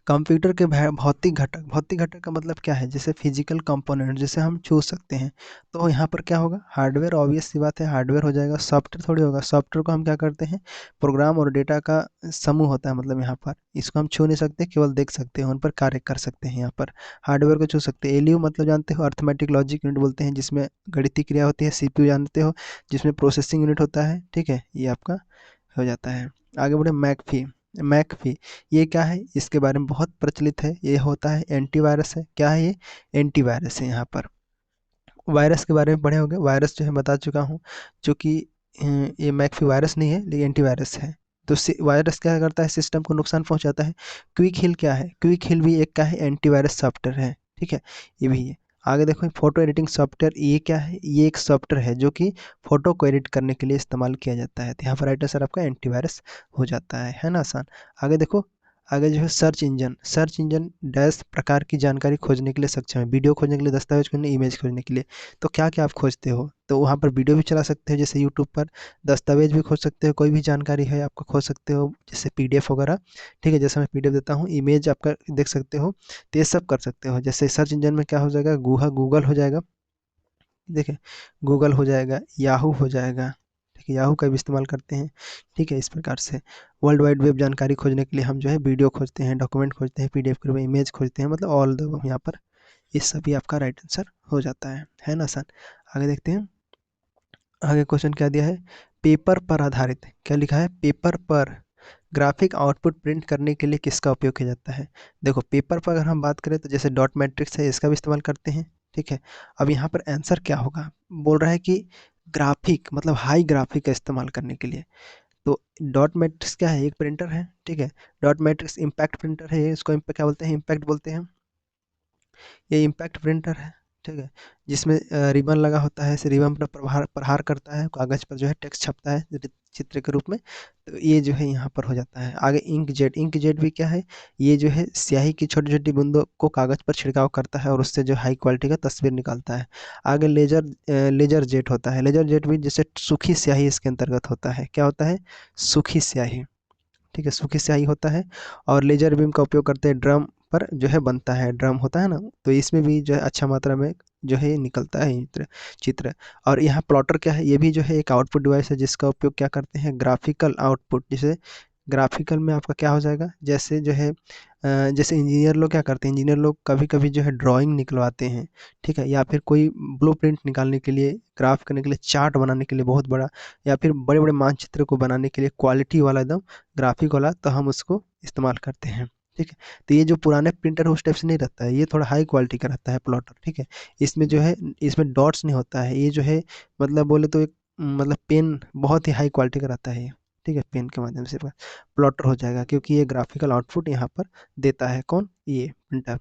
कंप्यूटर के भौतिक घटक, भौतिक घटक का मतलब क्या है, जैसे फिजिकल कंपोनेंट जिसे हम छू सकते हैं, तो यहाँ पर क्या होगा, हार्डवेयर, ऑब्वियस सी बात है हार्डवेयर हो जाएगा, सॉफ्टवेयर थोड़ी होगा। सॉफ्टवेयर को हम क्या करते हैं, प्रोग्राम और डेटा का समूह होता है, मतलब यहाँ पर इसको हम छू नहीं सकते, केवल देख सकते हैं, उन पर कार्य कर सकते हैं। यहाँ पर हार्डवेयर को छू सकते हैं। एलयू मतलब जानते हो, अर्थमेटिक लॉजिक यूनिट बोलते हैं, जिसमें गणितीय क्रिया होती है। सीपीयू जानते हो, जिसमें प्रोसेसिंग यूनिट होता है, ठीक है। ये आपका हो जाता है। आगे बढ़े। मैकफी, मैकफी ये क्या है, इसके बारे में बहुत प्रचलित है। ये होता है एंटीवायरस है। क्या है ये, एंटीवायरस है। यहाँ पर वायरस के बारे में पढ़े होंगे, वायरस जो है बता चुका हूँ, जो कि ये मैकफी वायरस नहीं है लेकिन एंटीवायरस है। तो वायरस क्या करता है, सिस्टम को नुकसान पहुंचाता है। क्विक हिल क्या है, क्विक हिल भी एक क्या है, एंटीवायरस सॉफ्टवेयर है, ठीक है। ये भी है। आगे देखो फोटो एडिटिंग सॉफ्टवेयर, ये क्या है, ये एक सॉफ्टवेयर है जो कि फोटो को एडिट करने के लिए इस्तेमाल किया जाता है। तो यहाँ पर राइट आंसर आपका एंटीवायरस हो जाता है ना, आसान। आगे देखो, आगे जो है search engine, search engine dash प्रकार की जानकारी खोजने के लिए सक्षम है। वीडियो खोजने के लिए, दस्तावेज खोजने, इमेज खोजने के लिए। तो क्या क्या आप खोजते हो, तो वहाँ पर वीडियो भी चला सकते हो जैसे यूट्यूब पर, दस्तावेज भी खोज सकते हो, कोई भी जानकारी है आपको खोज सकते हो जैसे पीडीएफ वगैरह, ठीक है। जैसे मैं पीडीएफ देता हूँ, इमेज आपका देख सकते हो, तो ये सब कर सकते हो। जैसे सर्च इंजन में क्या हो जाएगा, गूगल हो जाएगा, देखिए गूगल हो जाएगा, याहू हो जाएगा, ठीक है। याहू का भी इस्तेमाल करते हैं, ठीक है। इस प्रकार से वर्ल्ड वाइड वेब जानकारी खोजने के लिए हम जो है वीडियो खोजते हैं, डॉक्यूमेंट खोजते हैं, पीडीएफ के रूप में इमेज खोजते हैं, मतलब ऑल द यहाँ पर ये सभी आपका राइट आंसर हो जाता है ना सर। आगे देखते हैं, आगे क्वेश्चन क्या दिया है, पेपर पर आधारित, क्या लिखा है, पेपर पर ग्राफिक आउटपुट प्रिंट करने के लिए किसका उपयोग किया जाता है। देखो पेपर पर अगर हम बात करें तो जैसे डॉट मैट्रिक्स है, इसका भी इस्तेमाल करते हैं, ठीक है। अब यहाँ पर आंसर क्या होगा, बोल रहा है कि ग्राफिक मतलब हाई ग्राफिक का इस्तेमाल करने के लिए। तो डॉट मैट्रिक्स क्या है, एक प्रिंटर है, ठीक है। डॉट मैट्रिक्स इम्पैक्ट प्रिंटर है, इसको क्या बोलते हैं, इम्पैक्ट बोलते हैं। ये इम्पैक्ट प्रिंटर है, ठीक है। जिसमें रिबन लगा होता है, इस रिबन पर प्रहार प्रहार करता है, कागज पर जो है टेक्स्ट छपता है चित्र के रूप में। तो ये जो है यहाँ पर हो जाता है। आगे इंक जेट, इंक जेट भी क्या है, ये जो है स्याही की छोटी छोटी बूंदों को कागज पर छिड़काव करता है और उससे जो हाई क्वालिटी का तस्वीर निकालता है। आगे लेजर जेट होता है, लेजर जेट भी जैसे सूखी स्याही इसके अंतर्गत होता है। क्या होता है, सूखी स्याही, ठीक है, सूखी स्याही होता है। और लेजर बीम का उपयोग करते हैं ड्रम पर जो है बनता है, ड्रम होता है ना, तो इसमें भी जो है अच्छा मात्रा में जो है ये निकलता है चित्र। और यहाँ प्लॉटर क्या है, ये भी जो है एक आउटपुट डिवाइस है जिसका उपयोग क्या करते हैं, ग्राफिकल आउटपुट, जैसे ग्राफिकल में आपका क्या हो जाएगा, जैसे जो है जैसे इंजीनियर लोग क्या करते हैं, इंजीनियर लोग कभी कभी जो है ड्राइंग निकलवाते हैं, ठीक है। या फिर कोई ब्लूप्रिंट निकालने के लिए, ग्राफ करने के लिए, चार्ट बनाने के लिए बहुत बड़ा, या फिर बड़े बड़े मानचित्र को बनाने के लिए क्वालिटी वाला एकदम ग्राफिक वाला, तो हम उसको इस्तेमाल करते हैं, ठीक है। तो ये जो पुराने प्रिंटर है उस टाइप से नहीं रहता है, ये थोड़ा हाई क्वालिटी का रहता है प्लॉटर, ठीक है। इसमें जो है, इसमें डॉट्स नहीं होता है, ये जो है मतलब बोले तो एक मतलब पेन बहुत ही हाई क्वालिटी का रहता है ये, ठीक है। पेन के माध्यम से प्लॉटर हो जाएगा, क्योंकि ये ग्राफिकल आउटपुट यहाँ पर देता है, कौन, ये प्रिंटर,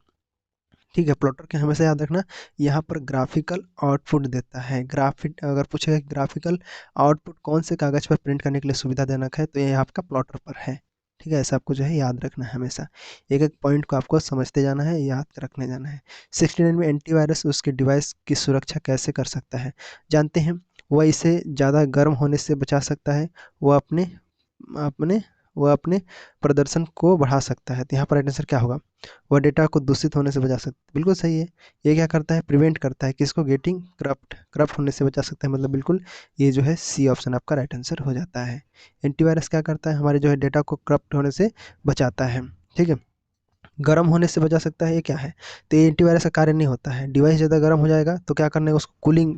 ठीक है। प्लॉटर के हमेशा याद रखना, यहाँ पर ग्राफिकल आउटपुट देता है। ग्राफिक अगर पूछेगा कि ग्राफिकल आउटपुट कौन से कागज पर प्रिंट करने के लिए सुविधाजनक है, तो ये आपका प्लॉटर पर है, ठीक है। ऐसा आपको जो है याद रखना है हमेशा, एक एक पॉइंट को आपको समझते जाना है, याद रखने जाना है। 69 में एंटीवायरस उसके डिवाइस की सुरक्षा कैसे कर सकता है, जानते हैं। वह इसे ज़्यादा गर्म होने से बचा सकता है, वह अपने अपने वह अपने प्रदर्शन को बढ़ा सकता है। तो यहाँ पर राइट आंसर क्या होगा, वह डेटा को दूषित होने से बचा सकता है, बिल्कुल सही है। ये क्या करता है, प्रिवेंट करता है किसको, गेटिंग करप्ट, करप्ट होने से बचा सकता है, मतलब बिल्कुल ये जो है सी ऑप्शन आपका राइट आंसर हो जाता है। एंटीवायरस क्या करता है, हमारे जो है डेटा को करप्ट होने से बचाता है, ठीक है। गर्म होने से बचा सकता है, ये क्या है? तो ये एंटीवायरस का कार्य नहीं होता है। डिवाइस ज़्यादा गर्म हो जाएगा तो क्या करना है, उसको कूलिंग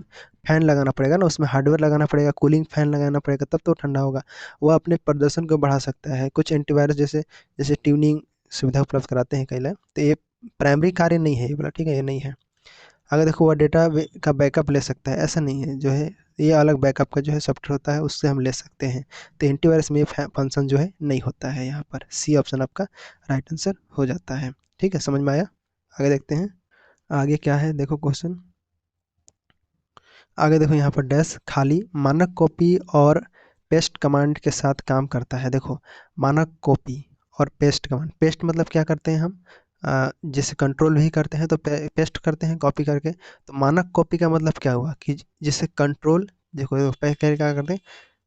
फैन लगाना पड़ेगा ना, उसमें हार्डवेयर लगाना पड़ेगा, कूलिंग फैन लगाना पड़ेगा, तब तो ठंडा होगा। वो अपने प्रदर्शन को बढ़ा सकता है। कुछ एंटीवायरस जैसे जैसे ट्यूनिंग सुविधा उपलब्ध कराते हैं कई लैब, तो ये प्राइमरी कार्य नहीं है ये वाला, ठीक है, ये नहीं है। अगर देखो वह डेटा का बैकअप ले सकता है, ऐसा नहीं है जो है, ये अलग बैकअप का जो है सॉफ्टवेयर होता है, उससे हम ले सकते हैं। तो एंटीवायरस में ये फंक्शन जो है नहीं होता है। यहाँ पर सी ऑप्शन आपका राइट आंसर हो जाता है। ठीक है, समझ में आया? आगे देखते हैं। आगे क्या है देखो क्वेश्चन। आगे देखो यहाँ पर डैश खाली मानक कॉपी और पेस्ट कमांड के साथ काम करता है। देखो मानक कॉपी और पेस्ट कमांड, पेस्ट मतलब क्या करते हैं हम, जैसे कंट्रोल भी करते हैं तो पेस्ट करते हैं कॉपी करके। तो मानक कॉपी का मतलब क्या हुआ कि जैसे कंट्रोल, देखो पहले क्या करते हैं,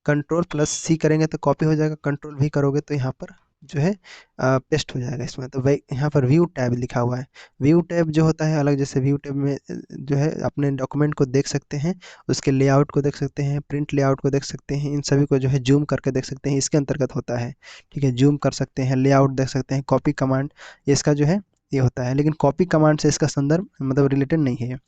कंट्रोल प्लस सी करेंगे तो कॉपी हो जाएगा, कंट्रोल भी करोगे तो यहाँ पर जो है पेस्ट हो जाएगा इसमें। तो भाई यहाँ पर व्यू टैब लिखा हुआ है। व्यू टैब जो होता है अलग, जैसे व्यू टैब में जो है अपने डॉक्यूमेंट को देख सकते हैं, उसके लेआउट को देख सकते हैं, प्रिंट लेआउट को देख सकते हैं, इन सभी को जो है जूम करके देख सकते हैं, इसके अंतर्गत होता है। ठीक है, जूम कर सकते हैं, लेआउट देख सकते हैं। कॉपी कमांड इसका जो है ये होता है, लेकिन कॉपी कमांड से इसका संदर्भ मतलब रिलेटेड नहीं है।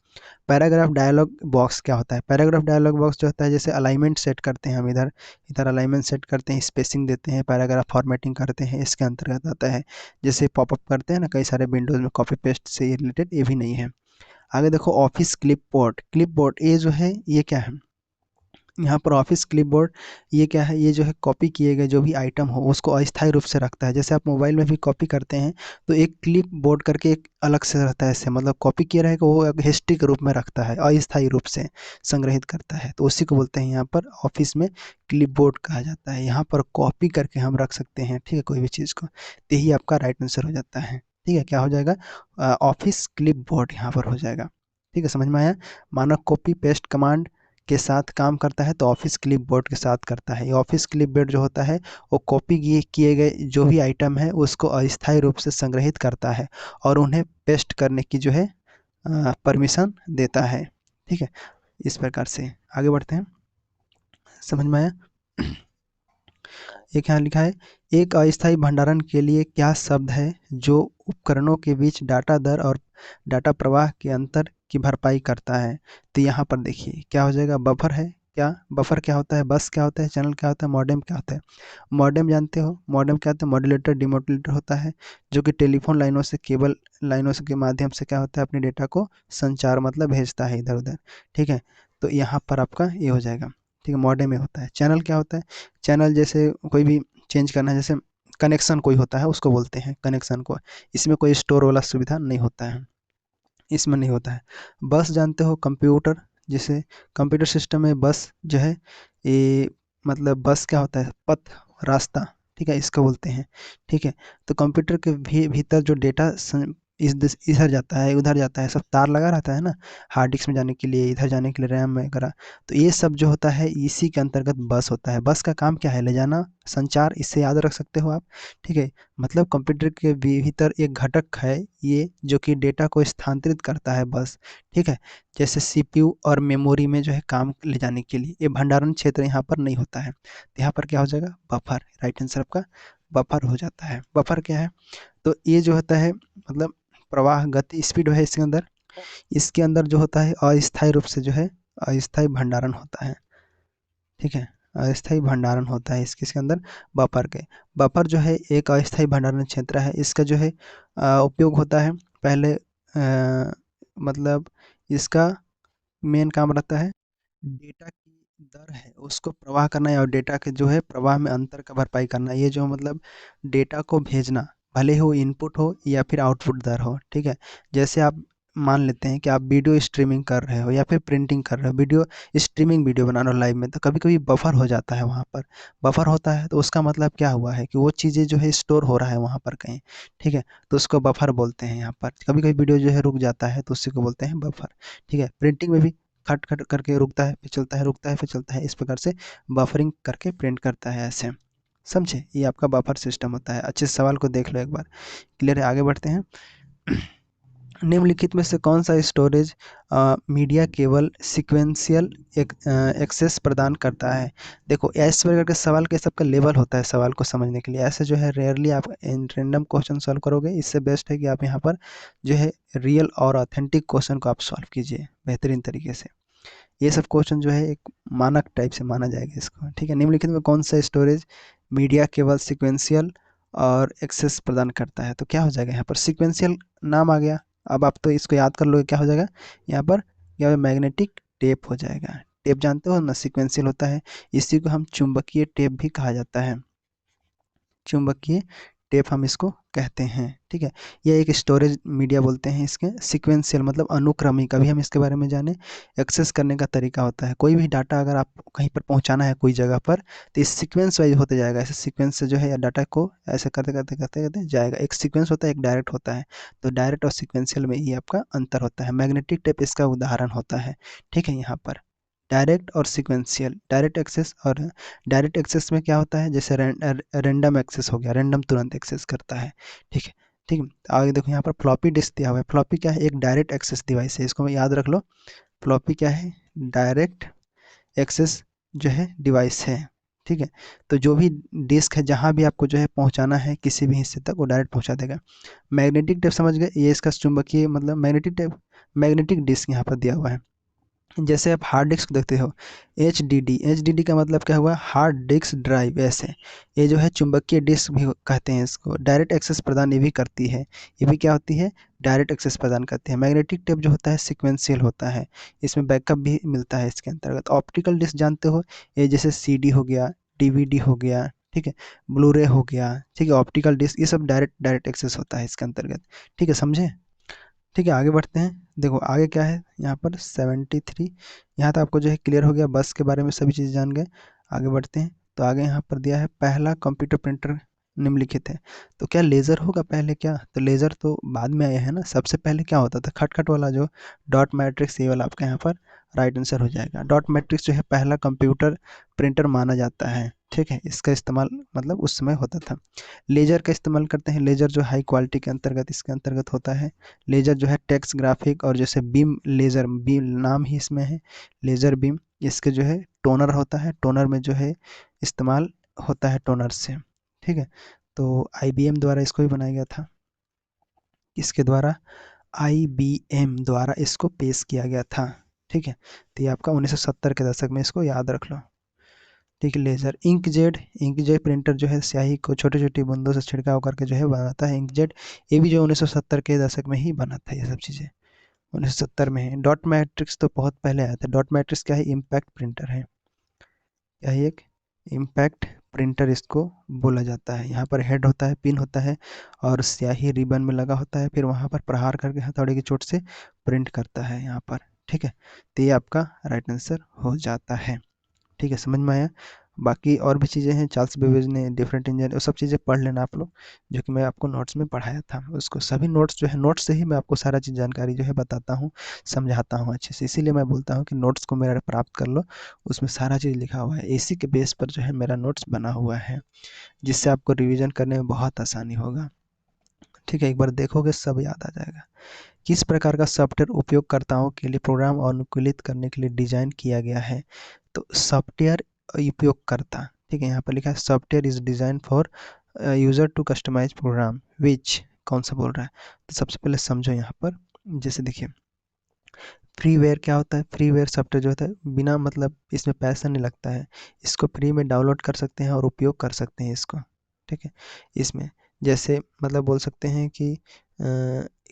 पैराग्राफ डायलॉग बॉक्स क्या होता है? पैराग्राफ डायलॉग बॉक्स जो होता है, जैसे अलाइनमेंट सेट करते हैं हम, इधर इधर अलाइनमेंट सेट करते हैं, स्पेसिंग देते हैं, पैराग्राफ फॉर्मेटिंग करते हैं, इसके अंतर्गत आता है। जैसे पॉपअप करते हैं ना कई सारे विंडोज़ में, कॉपी पेस्ट से ये रिलेटेड ये भी नहीं है। आगे देखो ऑफिस क्लिपबोर्ड, क्लिपबोर्ड ये जो है ये क्या है, यहाँ पर ऑफिस क्लिपबोर्ड ये क्या है, ये जो है कॉपी किए गए जो भी आइटम हो उसको अस्थायी रूप से रखता है। जैसे आप मोबाइल में भी कॉपी करते हैं तो एक क्लिप बोर्ड करके एक अलग से रहता है, इससे मतलब कॉपी किए रहेगा वो एक हिस्ट्री के रूप में रखता है, अस्थायी रूप से संग्रहित करता है, तो उसी को बोलते हैं यहाँ पर ऑफिस में क्लिप बोर्ड कहा जाता है। यहाँ पर कॉपी करके हम रख सकते हैं, ठीक है, कोई भी चीज़ को, तो यही आपका राइट आंसर हो जाता है। ठीक है, क्या हो जाएगा, ऑफिस क्लिप बोर्ड यहाँ पर हो जाएगा। ठीक है, समझ में आया? मानक कॉपी पेस्ट कमांड के साथ काम करता है तो ऑफिस क्लिपबोर्ड के साथ करता है। ये ऑफिस क्लिपबोर्ड जो होता है वो कॉपी किए गए जो भी आइटम है उसको अस्थायी रूप से संग्रहित करता है और उन्हें पेस्ट करने की जो है परमिशन देता है। ठीक है, इस प्रकार से आगे बढ़ते हैं। समझ में आया? एक यहाँ लिखा है, एक अस्थायी भंडारण के लिए क्या शब्द है जो उपकरणों के बीच डाटा दर और डाटा प्रवाह के अंतर की भरपाई करता है? तो यहाँ पर देखिए क्या हो जाएगा, बफर है। क्या बफर क्या होता है, बस क्या होता है, चैनल क्या होता है, मॉडेम क्या होता है? मॉडेम जानते हो, मॉडेम क्या होता है, मॉड्यूलेटर डिमोडुलेटर होता है, जो कि टेलीफोन लाइनों से केबल लाइनों से के माध्यम से क्या होता है, अपने डेटा को संचार मतलब भेजता है इधर उधर। ठीक है, तो यहाँ पर आपका ये हो जाएगा। ठीक है, मॉडेम में होता है। चैनल क्या होता है, चैनल जैसे कोई भी चेंज करना है, जैसे कनेक्शन कोई होता है उसको बोलते हैं कनेक्शन को। इसमें कोई स्टोर वाला सुविधा नहीं होता है, इसमें नहीं होता है। बस जानते हो, कंप्यूटर, जैसे कंप्यूटर सिस्टम में बस जो है ये मतलब बस क्या होता है, पथ, रास्ता, ठीक है, इसको बोलते हैं। ठीक है, तो कंप्यूटर के भीतर जो डेटा इधर जाता है उधर जाता है, सब तार लगा रहता है ना, हार्ड डिस्क में जाने के लिए, इधर जाने के लिए रैम वगैरह, तो ये सब जो होता है इसी के अंतर्गत बस होता है। बस का काम क्या है, ले जाना, संचार, इससे याद रख सकते हो आप। ठीक है, मतलब कंप्यूटर के भीतर एक घटक है ये जो कि डेटा को स्थानांतरित करता है बस। ठीक है, जैसे सीपीयू और मेमोरी में जो है काम ले जाने के लिए, ये भंडारण क्षेत्र यहाँ पर नहीं होता है। तो यहाँ पर क्या हो जाएगा, बफर, राइट आंसर आपका बफर हो जाता है। बफर क्या है, तो ये जो होता है मतलब प्रवाह, गति, स्पीड है इसके अंदर, इसके अंदर जो होता है अस्थायी रूप से जो है अस्थायी भंडारण होता है। ठीक है, अस्थायी भंडारण होता है इसके अंदर बफर के। बफर जो है एक अस्थायी भंडारण क्षेत्र है। इसका जो है उपयोग होता है पहले मतलब इसका मेन काम रहता है डेटा की दर है उसको प्रवाह करना है और डेटा के जो है प्रवाह में अंतर का भरपाई करना। ये जो मतलब डेटा को भेजना, भले ही वो इनपुट हो या फिर आउटपुट दर हो। ठीक है, जैसे आप मान लेते हैं कि आप वीडियो स्ट्रीमिंग कर रहे हो या फिर प्रिंटिंग कर रहे हो, वीडियो स्ट्रीमिंग वीडियो बना रहे हो लाइव में, तो कभी कभी बफर हो जाता है वहाँ पर। बफर होता है तो उसका मतलब क्या हुआ है कि वो चीज़ें जो है स्टोर हो रहा है वहाँ पर कहीं। ठीक है, तो उसको बफर बोलते हैं। यहाँ पर कभी कभी वीडियो जो है रुक जाता है तो उसी को बोलते हैं बफर। ठीक है, प्रिंटिंग में भी खट खट करके रुकता है फिर चलता है, रुकता है फिर चलता है, इस प्रकार से बफरिंग करके प्रिंट करता है ऐसे। समझे, ये आपका बफर सिस्टम होता है। अच्छे से सवाल को देख लो एक बार, क्लियर है? आगे बढ़ते हैं। निम्नलिखित में से कौन सा स्टोरेज मीडिया केवल सिक्वेंशियल एक्सेस प्रदान करता है? देखो इस प्रकार के सवाल के सबका लेवल होता है सवाल को समझने के लिए, ऐसे जो है रेयरली आप रैंडम क्वेश्चन सॉल्व करोगे। इससे बेस्ट है कि आप यहाँ पर जो है रियल और ऑथेंटिक क्वेश्चन को आप सॉल्व कीजिए बेहतरीन तरीके से। ये सब क्वेश्चन जो है एक मानक टाइप से माना जाएगा इसको, ठीक है। निम्नलिखित में कौन सा स्टोरेज मीडिया केवल सिक्वेंशियल और एक्सेस प्रदान करता है? तो क्या हो जाएगा यहाँ पर सिक्वेंशियल नाम आ गया। अब आप तो इसको याद कर लोगे, क्या हो जाएगा यहाँ पर, यहाँ पर मैग्नेटिक टेप हो जाएगा। टेप जानते हो ना, सिक्वेंशियल होता है, इसी को हम चुंबकीय टेप भी कहा जाता है, चुंबकीय टेप हम इसको कहते हैं, ठीक है। यह एक स्टोरेज मीडिया बोलते हैं इसके। सीक्वेंशियल मतलब अनुक्रमिक, अभी हम इसके बारे में जाने। एक्सेस करने का तरीका होता है, कोई भी डाटा अगर आप कहीं पर पहुंचाना है कोई जगह पर, तो इस सीक्वेंस वाइज होते जाएगा, ऐसे सीक्वेंस से जो है या डाटा को ऐसे करते करते करते करते जाएगा। एक सीक्वेंस होता है, एक डायरेक्ट होता है, तो डायरेक्ट और सीक्वेंशियल में ही आपका अंतर होता है। मैग्नेटिक टेप इसका उदाहरण होता है, ठीक है। यहाँ पर डायरेक्ट और सीक्वेंशियल, डायरेक्ट एक्सेस और डायरेक्ट एक्सेस में क्या होता है, जैसे रैंडम एक्सेस हो गया, रैंडम तुरंत एक्सेस करता है, ठीक है। ठीक है, आगे देखो यहाँ पर फ्लॉपी डिस्क दिया हुआ है। फ्लॉपी क्या है, एक डायरेक्ट एक्सेस डिवाइस है, इसको याद रख लो। फ्लॉपी क्या है, डायरेक्ट एक्सेस जो है डिवाइस है, ठीक है। तो जो भी डिस्क है जहाँ भी आपको जो है पहुँचाना है किसी भी हिस्से तक, वो डायरेक्ट पहुँचा देगा। मैग्नेटिक टेप समझ गए, ये इसका चुंबकीय मतलब मैग्नेटिक टेप, मैग्नेटिक डिस्क यहाँ पर दिया हुआ है। जैसे आप हार्ड डिस्क देखते हो, एच डी डी का मतलब क्या हुआ, हार्ड डिस्क ड्राइव, ऐसे। ये जो है चुंबकीय डिस्क भी कहते हैं इसको। डायरेक्ट एक्सेस प्रदान ये भी करती है, ये भी क्या होती है, डायरेक्ट एक्सेस प्रदान करती है। मैग्नेटिक टेप जो होता है सिक्वेंशियल होता है, इसमें बैकअप भी मिलता है इसके अंतर्गत। ऑप्टिकल डिस्क जानते हो, ये जैसे सीडी हो गया, डीवीडी हो गया, ठीक है, ब्लूरे हो गया, ठीक है। ऑप्टिकल डिस्क ये सब डायरेक्ट डायरेक्ट एक्सेस होता है इसके अंतर्गत, ठीक है, समझे। ठीक है, आगे बढ़ते हैं। देखो आगे क्या है यहाँ पर 73, यहाँ तक आपको जो है क्लियर हो गया, बस के बारे में सभी चीज़ जान गए। आगे बढ़ते हैं, तो आगे यहाँ पर दिया है पहला कंप्यूटर प्रिंटर निम्नलिखित है। तो क्या लेज़र होगा पहले क्या, तो लेज़र तो बाद में आया है ना, सबसे पहले क्या होता था, खटखट वाला जो डॉट मैट्रिक्स, ये वाला आपका यहाँ पर राइट आंसर हो जाएगा। डॉट मैट्रिक्स जो है पहला कंप्यूटर प्रिंटर माना जाता है, ठीक है। इसका इस्तेमाल मतलब उस समय होता था। लेजर का इस्तेमाल करते हैं, लेजर जो हाई क्वालिटी के अंतर्गत इसके अंतर्गत होता है। लेजर जो है टेक्स्ट ग्राफिक और जैसे बीम लेजर, बीम नाम ही इसमें है, लेजर बीम। इसके जो है टोनर होता है, टोनर में जो है इस्तेमाल होता है टोनर से, ठीक है। तो आईबीएम द्वारा इसको भी बनाया गया था, इसके द्वारा आईबीएम द्वारा इसको पेश किया गया था, ठीक है। तो ये आपका 1970 के दशक में, इसको याद रख लो, ठीक है। लेजर, इंकजेट प्रिंटर जो है स्याही को छोटे छोटे बूंदों से छिड़काव करके जो है बनाता है इंकजेट। ये भी जो 1970 के दशक में ही बना था ये सब चीज़ें, 1970 में है। डॉट मैट्रिक्स तो बहुत पहले आया था। डॉट मैट्रिक्स क्या है, इम्पैक्ट प्रिंटर है, क्या है, एक इम्पैक्ट प्रिंटर इसको बोला जाता है। यहाँ पर हेड होता है, पिन होता है और स्याही रिबन में लगा होता है, फिर वहाँ पर प्रहार करके हथौड़े की चोट से प्रिंट करता है यहाँ पर, ठीक है। तो ये आपका राइट आंसर हो जाता है, ठीक है, समझ में आया। बाकी और भी चीज़ें हैं, चार्ल्स बेबेज ने डिफरेंट इंजन, वो सब चीज़ें पढ़ लेना आप लोग, जो कि मैं आपको नोट्स में पढ़ाया था। उसको सभी नोट्स जो है, नोट्स से ही मैं आपको सारा चीज़ जानकारी जो है बताता हूँ, समझाता हूँ अच्छे से। इसीलिए मैं बोलता हूँ कि नोट्स को मेरा प्राप्त कर लो, उसमें सारा चीज़ लिखा हुआ है, इसी के बेस पर जो है मेरा नोट्स बना हुआ है, जिससे आपको रिविज़न करने में बहुत आसानी होगा, ठीक है। एक बार देखोगे सब याद आ जाएगा। किस प्रकार का सॉफ्टवेयर उपयोगकर्ताओं के लिए प्रोग्राम अनुकूलित करने के लिए डिजाइन किया गया है? तो सॉफ्टवेयर उपयोगकर्ता, ठीक है, यहाँ पर लिखा है software is design for user to customize program which, कौन सा बोल रहा है। तो सबसे पहले समझो यहाँ पर, जैसे देखिए फ्रीवेयर क्या होता है, फ्रीवेयर सॉफ्टवेयर जो होता है बिना मतलब इसमें पैसा नहीं लगता है, इसको फ्री में डाउनलोड कर सकते हैं और उपयोग कर सकते हैं इसको, ठीक है। इसमें जैसे मतलब बोल सकते हैं कि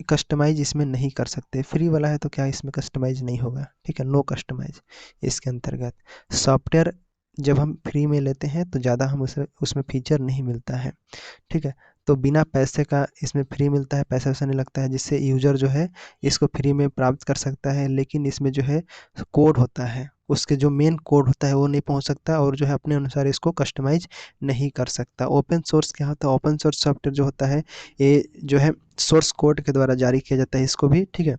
कस्टमाइज इसमें नहीं कर सकते, फ्री वाला है तो क्या इसमें कस्टमाइज नहीं होगा, ठीक है, नो कस्टमाइज इसके अंतर्गत। सॉफ्टवेयर जब हम फ्री में लेते हैं तो ज़्यादा हम उसे उसमें फीचर नहीं मिलता है, ठीक है। तो बिना पैसे का इसमें फ्री मिलता है, पैसा वैसा नहीं लगता है, जिससे यूज़र जो है इसको फ्री में प्राप्त कर सकता है। लेकिन इसमें जो है कोड होता है, उसके जो मेन कोड होता है वो नहीं पहुंच सकता, और जो है अपने अनुसार इसको कस्टमाइज नहीं कर सकता। ओपन सोर्स क्या होता है, ओपन सोर्स सॉफ्टवेयर जो होता है ये जो है सोर्स कोड के द्वारा जारी किया जाता है इसको भी, ठीक है।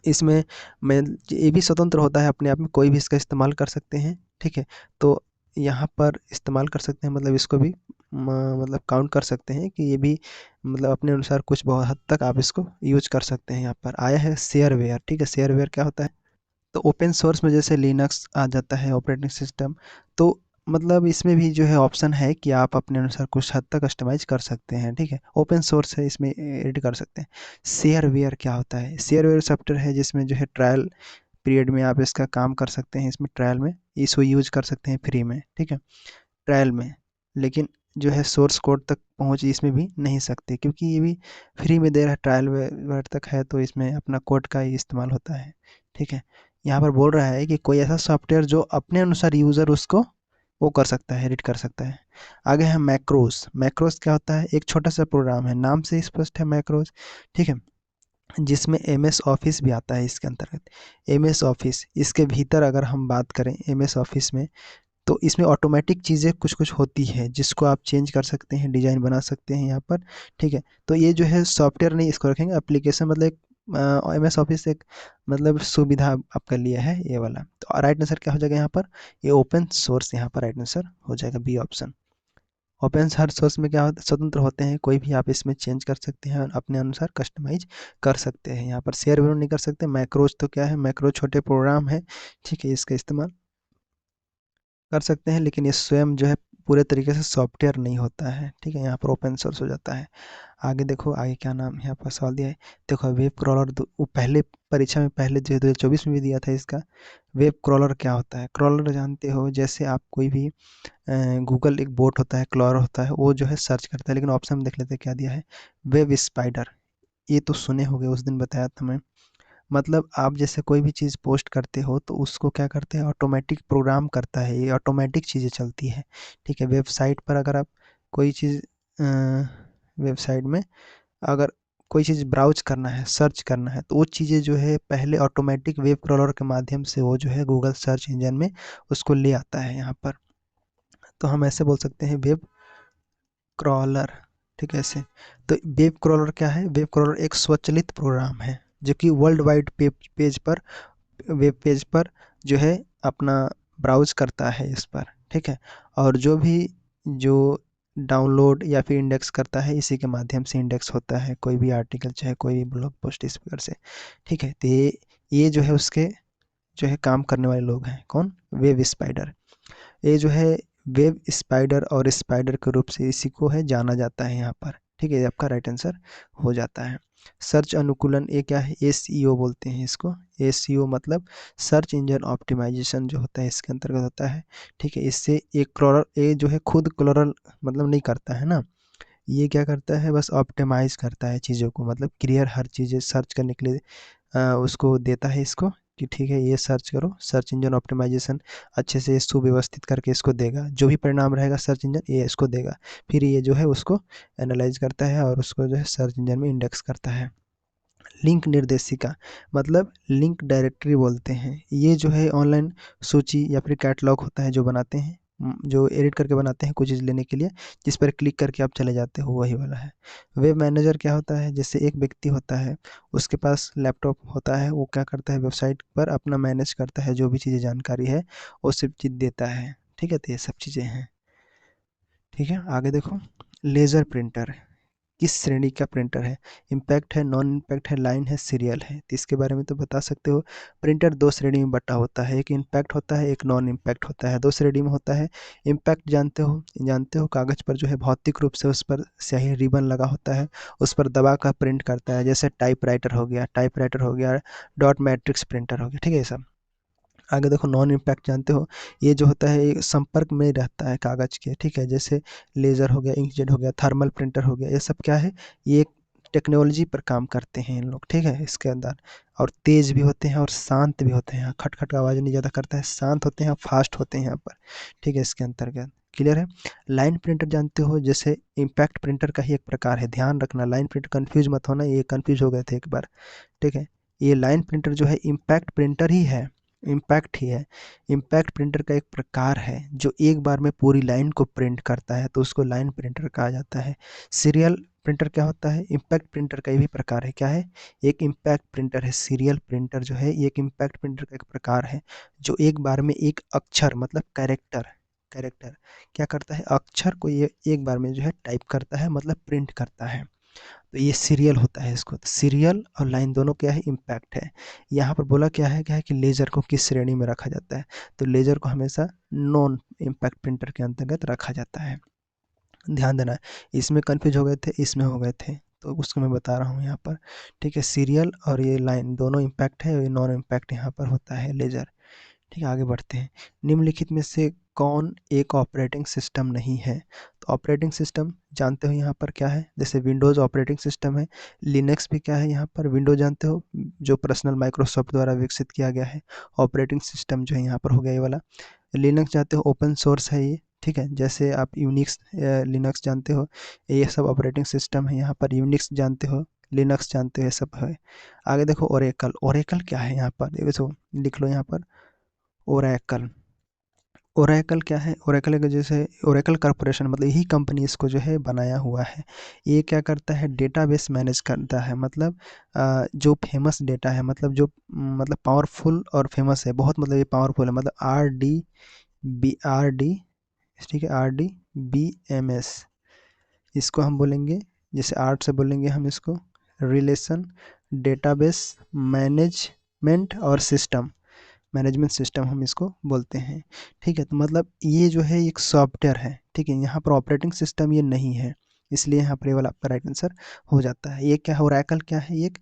इसमें मैं ये भी स्वतंत्र होता है अपने आप में, कोई भी इसका इस्तेमाल कर सकते हैं, ठीक है। तो यहाँ पर इस्तेमाल कर सकते हैं मतलब इसको भी मतलब काउंट कर सकते हैं कि ये भी मतलब अपने अनुसार कुछ बहुत हद तक आप इसको यूज कर सकते हैं। यहाँ पर आया है शेयरवेयर, ठीक है। शेयरवेयर क्या होता है? तो ओपन सोर्स में जैसे लिनक्स आ जाता है ऑपरेटिंग सिस्टम, तो मतलब इसमें भी जो है ऑप्शन है कि आप अपने अनुसार कुछ हद तक कस्टमाइज कर सकते हैं, ठीक है। ओपन सोर्स है, इसमें एडिट कर सकते हैं। शेयरवेयर क्या होता है? शेयरवेयर सॉफ्टवेयर है जिसमें जो है ट्रायल पीरियड में आप इसका काम कर सकते हैं, इसमें ट्रायल में इसको यूज कर सकते हैं फ्री में, ठीक है, ट्रायल में। लेकिन जो है सोर्स कोड तक पहुंच इसमें भी नहीं सकते, क्योंकि ये भी फ्री में दे रहा है, ट्रायल वेयर तक है, तो इसमें अपना कोड का ही इस्तेमाल होता है, ठीक है। यहाँ पर बोल रहा है कि कोई ऐसा सॉफ्टवेयर जो अपने अनुसार यूज़र उसको वो कर सकता है, एडिट कर सकता है। आगे है मैक्रोस। मैक्रोस क्या होता है? एक छोटा सा प्रोग्राम है, नाम से स्पष्ट है मैक्रोस, ठीक है, जिसमें एम एस ऑफिस भी आता है इसके अंतर्गत। एम एस ऑफिस, इसके भीतर अगर हम बात करें एम एस ऑफिस में, तो इसमें ऑटोमेटिक चीज़ें कुछ कुछ होती है जिसको आप चेंज कर सकते हैं, डिज़ाइन बना सकते हैं यहाँ पर, ठीक है। तो ये जो है सॉफ्टवेयर नहीं इसको रखेंगे, एप्लीकेशन मतलब एक एम एस ऑफिस एक मतलब सुविधा आपका लिया है ये वाला। तो राइट आंसर क्या हो जाएगा यहाँ पर? ये ओपन सोर्स यहाँ पर राइट आंसर हो जाएगा, बी ऑप्शन। ओपन हर सोर्स में क्या होता है? स्वतंत्र होते हैं, कोई भी आप इसमें चेंज कर सकते हैं और अपने अनुसार कस्टमाइज कर सकते हैं। यहाँ पर शेयर भी नहीं कर सकते। मैक्रोज तो क्या है? मैक्रो छोटे प्रोग्राम है, ठीक है, इसका इस्तेमाल कर सकते हैं, लेकिन ये स्वयं जो है पूरे तरीके से सॉफ्टवेयर नहीं होता है, ठीक है। यहाँ पर ओपन सोर्स हो जाता है। आगे देखो, आगे क्या नाम यहाँ पर सवाल दिया है। देखो वेब क्रॉलर, वो पहले परीक्षा में पहले जो 2024 में भी दिया था इसका। वेब क्रॉलर क्या होता है? क्रॉलर जानते हो, जैसे आप कोई भी गूगल एक बोट होता है, क्रॉलर होता है, वो जो है सर्च करता है, लेकिन ऑप्शन में देख लेते हैं क्या दिया है। वेब स्पाइडर, ये तो सुने होंगे, उस दिन बताया था मैं। मतलब आप जैसे कोई भी चीज़ पोस्ट करते हो तो उसको क्या करते हैं, ऑटोमेटिक प्रोग्राम करता है, ये ऑटोमेटिक चीज़ें चलती है, ठीक है। वेबसाइट पर अगर आप कोई चीज़ वेबसाइट में अगर कोई चीज़ ब्राउज करना है, सर्च करना है, तो वो चीज़ें जो है पहले ऑटोमेटिक वेब क्रॉलर के माध्यम से वो जो है गूगल सर्च इंजन में उसको ले आता है यहाँ पर। तो हम ऐसे बोल सकते हैं वेब क्रॉलर, ठीक है ऐसे। तो वेब क्रॉलर क्या है? वेब क्रॉलर एक स्वचालित प्रोग्राम है जो कि वर्ल्ड वाइड पेज पर, वेब पेज पर जो है अपना ब्राउज़ करता है इस पर, ठीक है। और जो भी जो डाउनलोड या फिर इंडेक्स करता है, इसी के माध्यम से इंडेक्स होता है कोई भी आर्टिकल, चाहे कोई भी ब्लॉग पोस्ट इस प्रकार से, ठीक है। तो ये जो है उसके जो है काम करने वाले लोग हैं, कौन? Web spider. ये जो है वेब स्पाइडर और स्पाइडर के रूप से इसी को है जाना जाता है यहाँ पर, ठीक है। ये आपका राइट आंसर हो जाता है। सर्च अनुकूलन, ये क्या है? एसईओ बोलते हैं इसको। एसईओ मतलब सर्च इंजन ऑप्टिमाइजेशन जो होता है इसके अंतर्गत होता है, ठीक है। इससे एक क्रॉलर, ये जो है खुद क्रॉलर मतलब नहीं करता है ना, ये क्या करता है? बस ऑप्टिमाइज करता है चीज़ों को, मतलब क्लियर हर चीज़ें सर्च करने के लिए उसको देता है इसको कि ठीक है ये सर्च करो, सर्च इंजन ऑप्टिमाइजेशन अच्छे से सुव्यवस्थित करके इसको देगा, जो भी परिणाम रहेगा सर्च इंजन ये इसको देगा। फिर ये जो है उसको एनालाइज करता है और उसको जो है सर्च इंजन में इंडेक्स करता है। लिंक निर्देशिका मतलब लिंक डायरेक्टरी बोलते हैं, ये जो है ऑनलाइन सूची या फिर कैटलॉग होता है जो बनाते हैं, जो एडिट करके बनाते हैं कोई चीज़ लेने के लिए, जिस पर क्लिक करके आप चले जाते हो, वही वाला है। वेब मैनेजर क्या होता है? जैसे एक व्यक्ति होता है, उसके पास लैपटॉप होता है, वो क्या करता है वेबसाइट पर अपना मैनेज करता है, जो भी चीज़ें जानकारी है वो सब चीज़ देता है, ठीक है। तो ये सब चीज़ें हैं, ठीक है। आगे देखो, लेज़र प्रिंटर किस श्रेणी का प्रिंटर है? इम्पैक्ट है, नॉन इम्पैक्ट है, लाइन है, सीरियल है? तो इसके बारे में तो बता सकते हो। प्रिंटर दो श्रेणी में बटा होता है, एक इम्पैक्ट होता है, एक नॉन इम्पैक्ट होता है, दो श्रेणी में होता है। इम्पैक्ट जानते हो कागज़ पर जो है भौतिक रूप से उस पर स्याही रिबन लगा होता है, उस पर दबा कर प्रिंट करता है, जैसे टाइपराइटर हो गया, डॉट मैट्रिक्स प्रिंटर हो गया, ठीक है ये सब। आगे देखो, नॉन इम्पैक्ट जानते हो, ये जो होता है ये संपर्क में रहता है कागज़ के, ठीक है, जैसे लेज़र हो गया, इंकजेट हो गया, थर्मल प्रिंटर हो गया, ये सब क्या है? ये एक टेक्नोलॉजी पर काम करते हैं इन लोग, ठीक है, इसके अंदर। और तेज़ भी होते हैं और शांत भी होते हैं, खट खट का आवाज़ नहीं ज़्यादा करता है, शांत होते हैं, फास्ट होते हैं यहाँ पर, ठीक है, इसके अंतर्गत। क्लियर है? लाइन प्रिंटर जानते हो, जैसे इम्पैक्ट प्रिंटर का ही एक प्रकार है, ध्यान रखना, लाइन प्रिंटर कन्फ्यूज मत होना, ये कन्फ्यूज हो गए थे एक बार, ठीक है। ये लाइन प्रिंटर जो है इम्पैक्ट प्रिंटर ही है, इम्पैक्ट ही है। इम्पैक्ट प्रिंटर का एक प्रकार है जो एक बार में पूरी लाइन को प्रिंट करता है, तो उसको लाइन प्रिंटर कहा जाता है। सीरियल प्रिंटर क्या होता है? इम्पैक्ट प्रिंटर का ये भी प्रकार है, क्या है? एक इम्पैक्ट प्रिंटर है। सीरियल प्रिंटर जो है ये एक इम्पैक्ट प्रिंटर का एक प्रकार है जो एक बार में एक अक्षर मतलब कैरेक्टर कैरेक्टर क्या करता है, अक्षर को ये एक बार में जो है टाइप करता है, मतलब प्रिंट करता है। तो ये सीरियल होता है इसको। तो सीरियल और लाइन दोनों क्या है, इम्पैक्ट है। यहाँ पर बोला क्या है कि लेजर को किस श्रेणी में रखा जाता है, तो लेजर को हमेशा नॉन इम्पैक्ट प्रिंटर के अंतर्गत रखा जाता है। ध्यान देना है, इसमें कन्फ्यूज हो गए थे, इसमें हो गए थे, तो उसको मैं बता रहा हूँ यहाँ पर। ठीक है, सीरियल और ये लाइन दोनों इम्पैक्ट है, ये नॉन इम्पैक्ट यहाँ पर होता है लेजर। ठीक है, आगे बढ़ते हैं। निम्नलिखित में से कौन एक ऑपरेटिंग सिस्टम नहीं है, तो ऑपरेटिंग सिस्टम जानते हो यहाँ पर क्या है, जैसे विंडोज़ ऑपरेटिंग सिस्टम है, लिनक्स भी क्या है यहाँ पर, विंडोज जानते हो जो पर्सनल माइक्रोसॉफ्ट द्वारा विकसित किया गया है, ऑपरेटिंग सिस्टम जो है यहाँ पर हो गया ये वाला। लिनक्स जानते हो ओपन सोर्स है ये। ठीक है, जैसे आप यूनिक्स लिनक्स जानते हो, ये सब ऑपरेटिंग सिस्टम है। यहाँ पर यूनिक्स जानते हो, लिनक्स जानते हो, ये सब है। आगे देखो ओरेकल, ओरेकल क्या है यहाँ पर, देखो लिख लो यहाँ पर ओरेकल। ओरेकल क्या है, ओरेकल के जैसे ओरेकल कॉरपोरेशन मतलब यही कंपनी इसको जो है बनाया हुआ है। ये क्या करता है, डेटाबेस मैनेज करता है, मतलब जो फेमस डेटा है, मतलब जो मतलब पावरफुल और फेमस है बहुत, मतलब ये पावरफुल है, मतलब आर डी, ठीक है, RDBMS इसको हम बोलेंगे। जैसे आर्ट से बोलेंगे हम इसको रिलेशन डेटाबेस मैनेजमेंट और सिस्टम, मैनेजमेंट सिस्टम हम इसको बोलते हैं। ठीक है, तो मतलब ये जो है एक सॉफ्टवेयर है। ठीक है, यहाँ पर ऑपरेटिंग सिस्टम ये नहीं है, इसलिए यहाँ पर ये वाला आपका राइट आंसर हो जाता है। ये क्या है, ओरेकल क्या है, एक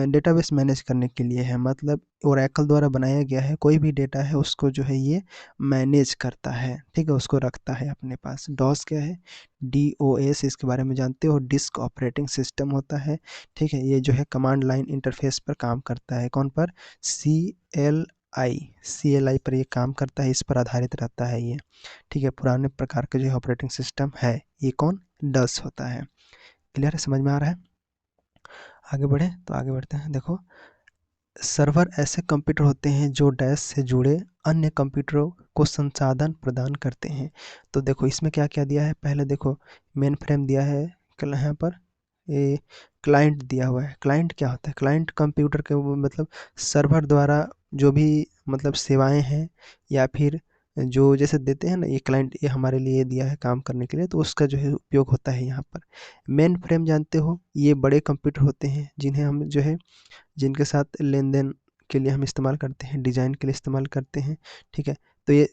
डेटाबेस मैनेज करने के लिए है, मतलब ओरेकल द्वारा बनाया गया है, कोई भी डेटा है उसको जो है ये मैनेज करता है। ठीक है, उसको रखता है अपने पास। डॉस क्या है, DOS इसके बारे में जानते हो, डिस्क ऑपरेटिंग सिस्टम होता है। ठीक है, ये जो है कमांड लाइन इंटरफेस पर काम करता है, कौन पर, CLI पर ये काम करता है, इस पर आधारित रहता है ये। ठीक है, पुराने प्रकार के जो ऑपरेटिंग सिस्टम है ये कौन, डस होता है। क्लियर है, समझ में आ रहा है। आगे बढ़े तो आगे बढ़ते हैं। देखो, सर्वर ऐसे कंप्यूटर होते हैं जो डैश से जुड़े अन्य कंप्यूटरों को संसाधन प्रदान करते हैं। तो देखो इसमें क्या क्या दिया है, पहले देखो मेन फ्रेम दिया है, यहाँ पर ये क्लाइंट दिया हुआ है। क्लाइंट क्या होता है, क्लाइंट कंप्यूटर के मतलब सर्वर द्वारा जो भी मतलब सेवाएं हैं या फिर जो जैसे देते हैं ना, ये क्लाइंट ये हमारे लिए दिया है काम करने के लिए, तो उसका जो है उपयोग होता है यहाँ पर। मेन फ्रेम जानते हो, ये बड़े कंप्यूटर होते हैं जिन्हें हम जो है जिनके साथ लेन देन के लिए हम इस्तेमाल करते हैं, डिज़ाइन के लिए इस्तेमाल करते हैं। ठीक है, तो ये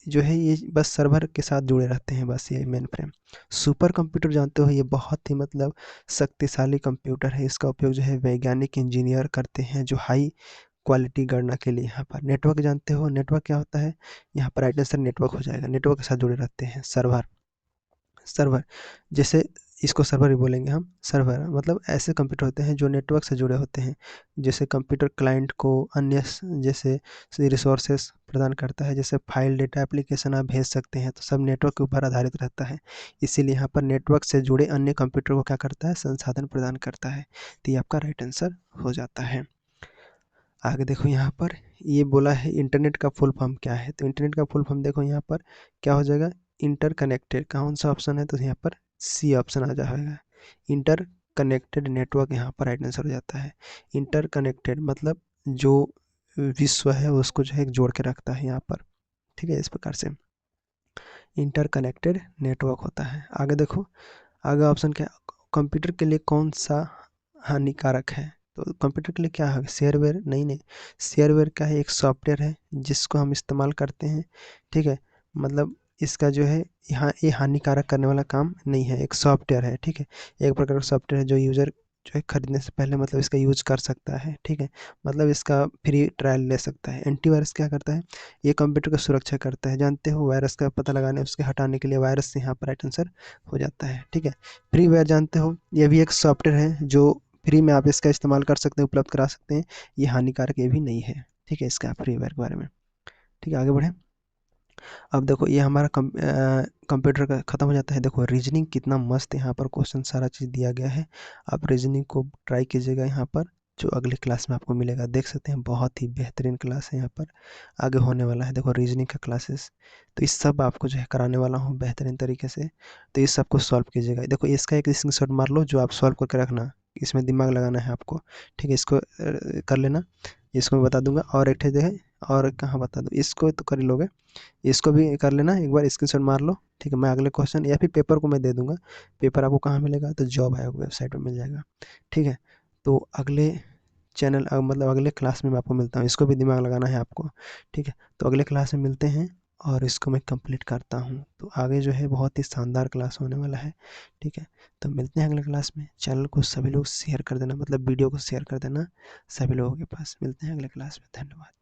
जो है ये बस सर्वर के साथ जुड़े रहते हैं, बस ये मेन फ्रेम। सुपर कंप्यूटर जानते हो, ये बहुत ही मतलब शक्तिशाली कंप्यूटर है, इसका उपयोग जो है वैज्ञानिक इंजीनियर करते हैं जो हाई क्वालिटी गणना के लिए। यहाँ पर नेटवर्क जानते हो, नेटवर्क क्या होता है, यहाँ पर राइट आंसर नेटवर्क हो जाएगा, नेटवर्क के साथ जुड़े रहते हैं। सर्वर, सर्वर जैसे इसको सर्वर भी बोलेंगे हम, सर्वर मतलब ऐसे कंप्यूटर होते हैं जो नेटवर्क से जुड़े होते हैं। जैसे कंप्यूटर क्लाइंट को अन्य जैसे रिसोर्सेस प्रदान करता है, जैसे फाइल डेटा एप्लीकेशन आप भेज सकते हैं, तो सब नेटवर्क के ऊपर आधारित रहता है। इसीलिए यहाँ पर नेटवर्क से जुड़े अन्य कंप्यूटर को क्या करता है, संसाधन प्रदान करता है। तो ये आपका राइट आंसर हो जाता है। आगे देखो यहाँ पर ये बोला है इंटरनेट का फुल फॉर्म क्या है, तो इंटरनेट का फुल फॉर्म देखो यहाँ पर क्या हो जाएगा, इंटर कनेक्टेड, कौन सा ऑप्शन है, तो यहाँ पर सी ऑप्शन आ जाएगा। इंटर कनेक्टेड नेटवर्क यहाँ पर राइट आंसर हो जाता है। इंटर कनेक्टेड मतलब जो विश्व है उसको जो है जोड़ के रखता है यहाँ पर। ठीक है, इस प्रकार से इंटर कनेक्टेड नेटवर्क होता है। आगे देखो, आगे ऑप्शन क्या, कंप्यूटर के लिए कौन सा हानिकारक है, तो कंप्यूटर के लिए क्या है, शेयरवेयर, नहीं नहीं, शेयरवेयर क्या है, एक सॉफ्टवेयर है जिसको हम इस्तेमाल करते हैं। ठीक है, मतलब इसका जो है यहाँ ये हानिकारक करने वाला काम नहीं है, एक सॉफ्टवेयर है। ठीक है, एक प्रकार का सॉफ्टवेयर है जो यूज़र जो है खरीदने से पहले मतलब इसका यूज कर सकता है। ठीक है, मतलब इसका फ्री ट्रायल ले सकता है। एंटीवायरस क्या करता है, ये कंप्यूटर की सुरक्षा करता है, जानते हो वायरस का पता लगाने उसके हटाने के लिए वायरस से यहाँ पर राइट आंसर हो जाता है। ठीक है, फ्रीवेयर जानते हो, ये भी एक सॉफ्टवेयर है जो फ्री में आप इसका इस्तेमाल कर सकते हैं, उपलब्ध करा सकते हैं, ये हानिकारक ये भी नहीं है। ठीक है, इसका फ्रीवेयर के बारे में। ठीक है, आगे बढ़े। अब देखो ये हमारा कंप्यूटर का ख़त्म हो जाता है। देखो रीजनिंग कितना मस्त यहाँ पर क्वेश्चन सारा चीज़ दिया गया है, आप रीजनिंग को ट्राई कीजिएगा यहाँ पर, जो अगले क्लास में आपको मिलेगा। देख सकते हैं बहुत ही बेहतरीन क्लास है यहाँ पर आगे होने वाला है। देखो रीजनिंग का क्लासेस, तो इस सब आपको जो है कराने वाला हूँ बेहतरीन तरीके से, तो इस सबको सॉल्व कीजिएगा। देखो इसका एक स्क्रीनशॉट मार लो जो आप सॉल्व करके रखना, इसमें दिमाग लगाना है आपको। ठीक है, इसको कर लेना, इसको मैं बता दूंगा। और एक है और कहाँ बता दूँ, इसको तो कर ही लोगे, इसको भी कर लेना, एक बार स्क्रीनशॉट मार लो, ठीक है। मैं अगले क्वेश्चन या फिर पेपर को मैं दे दूंगा, पेपर आपको कहाँ मिलेगा, तो जॉब आयोग वेबसाइट पर मिल जाएगा, ठीक है। तो अगले चैनल मतलब अगले क्लास में मैं आपको मिलता हूँ, इसको भी दिमाग लगाना है आपको, ठीक है। तो अगले क्लास में मिलते हैं और इसको मैं कंप्लीट करता हूँ, तो आगे जो है बहुत ही शानदार क्लास होने वाला है, ठीक है। तो मिलते हैं अगले क्लास में, चैनल को सभी लोग शेयर कर देना, मतलब वीडियो को शेयर कर देना सभी लोगों के पास। मिलते हैं अगले क्लास में, धन्यवाद।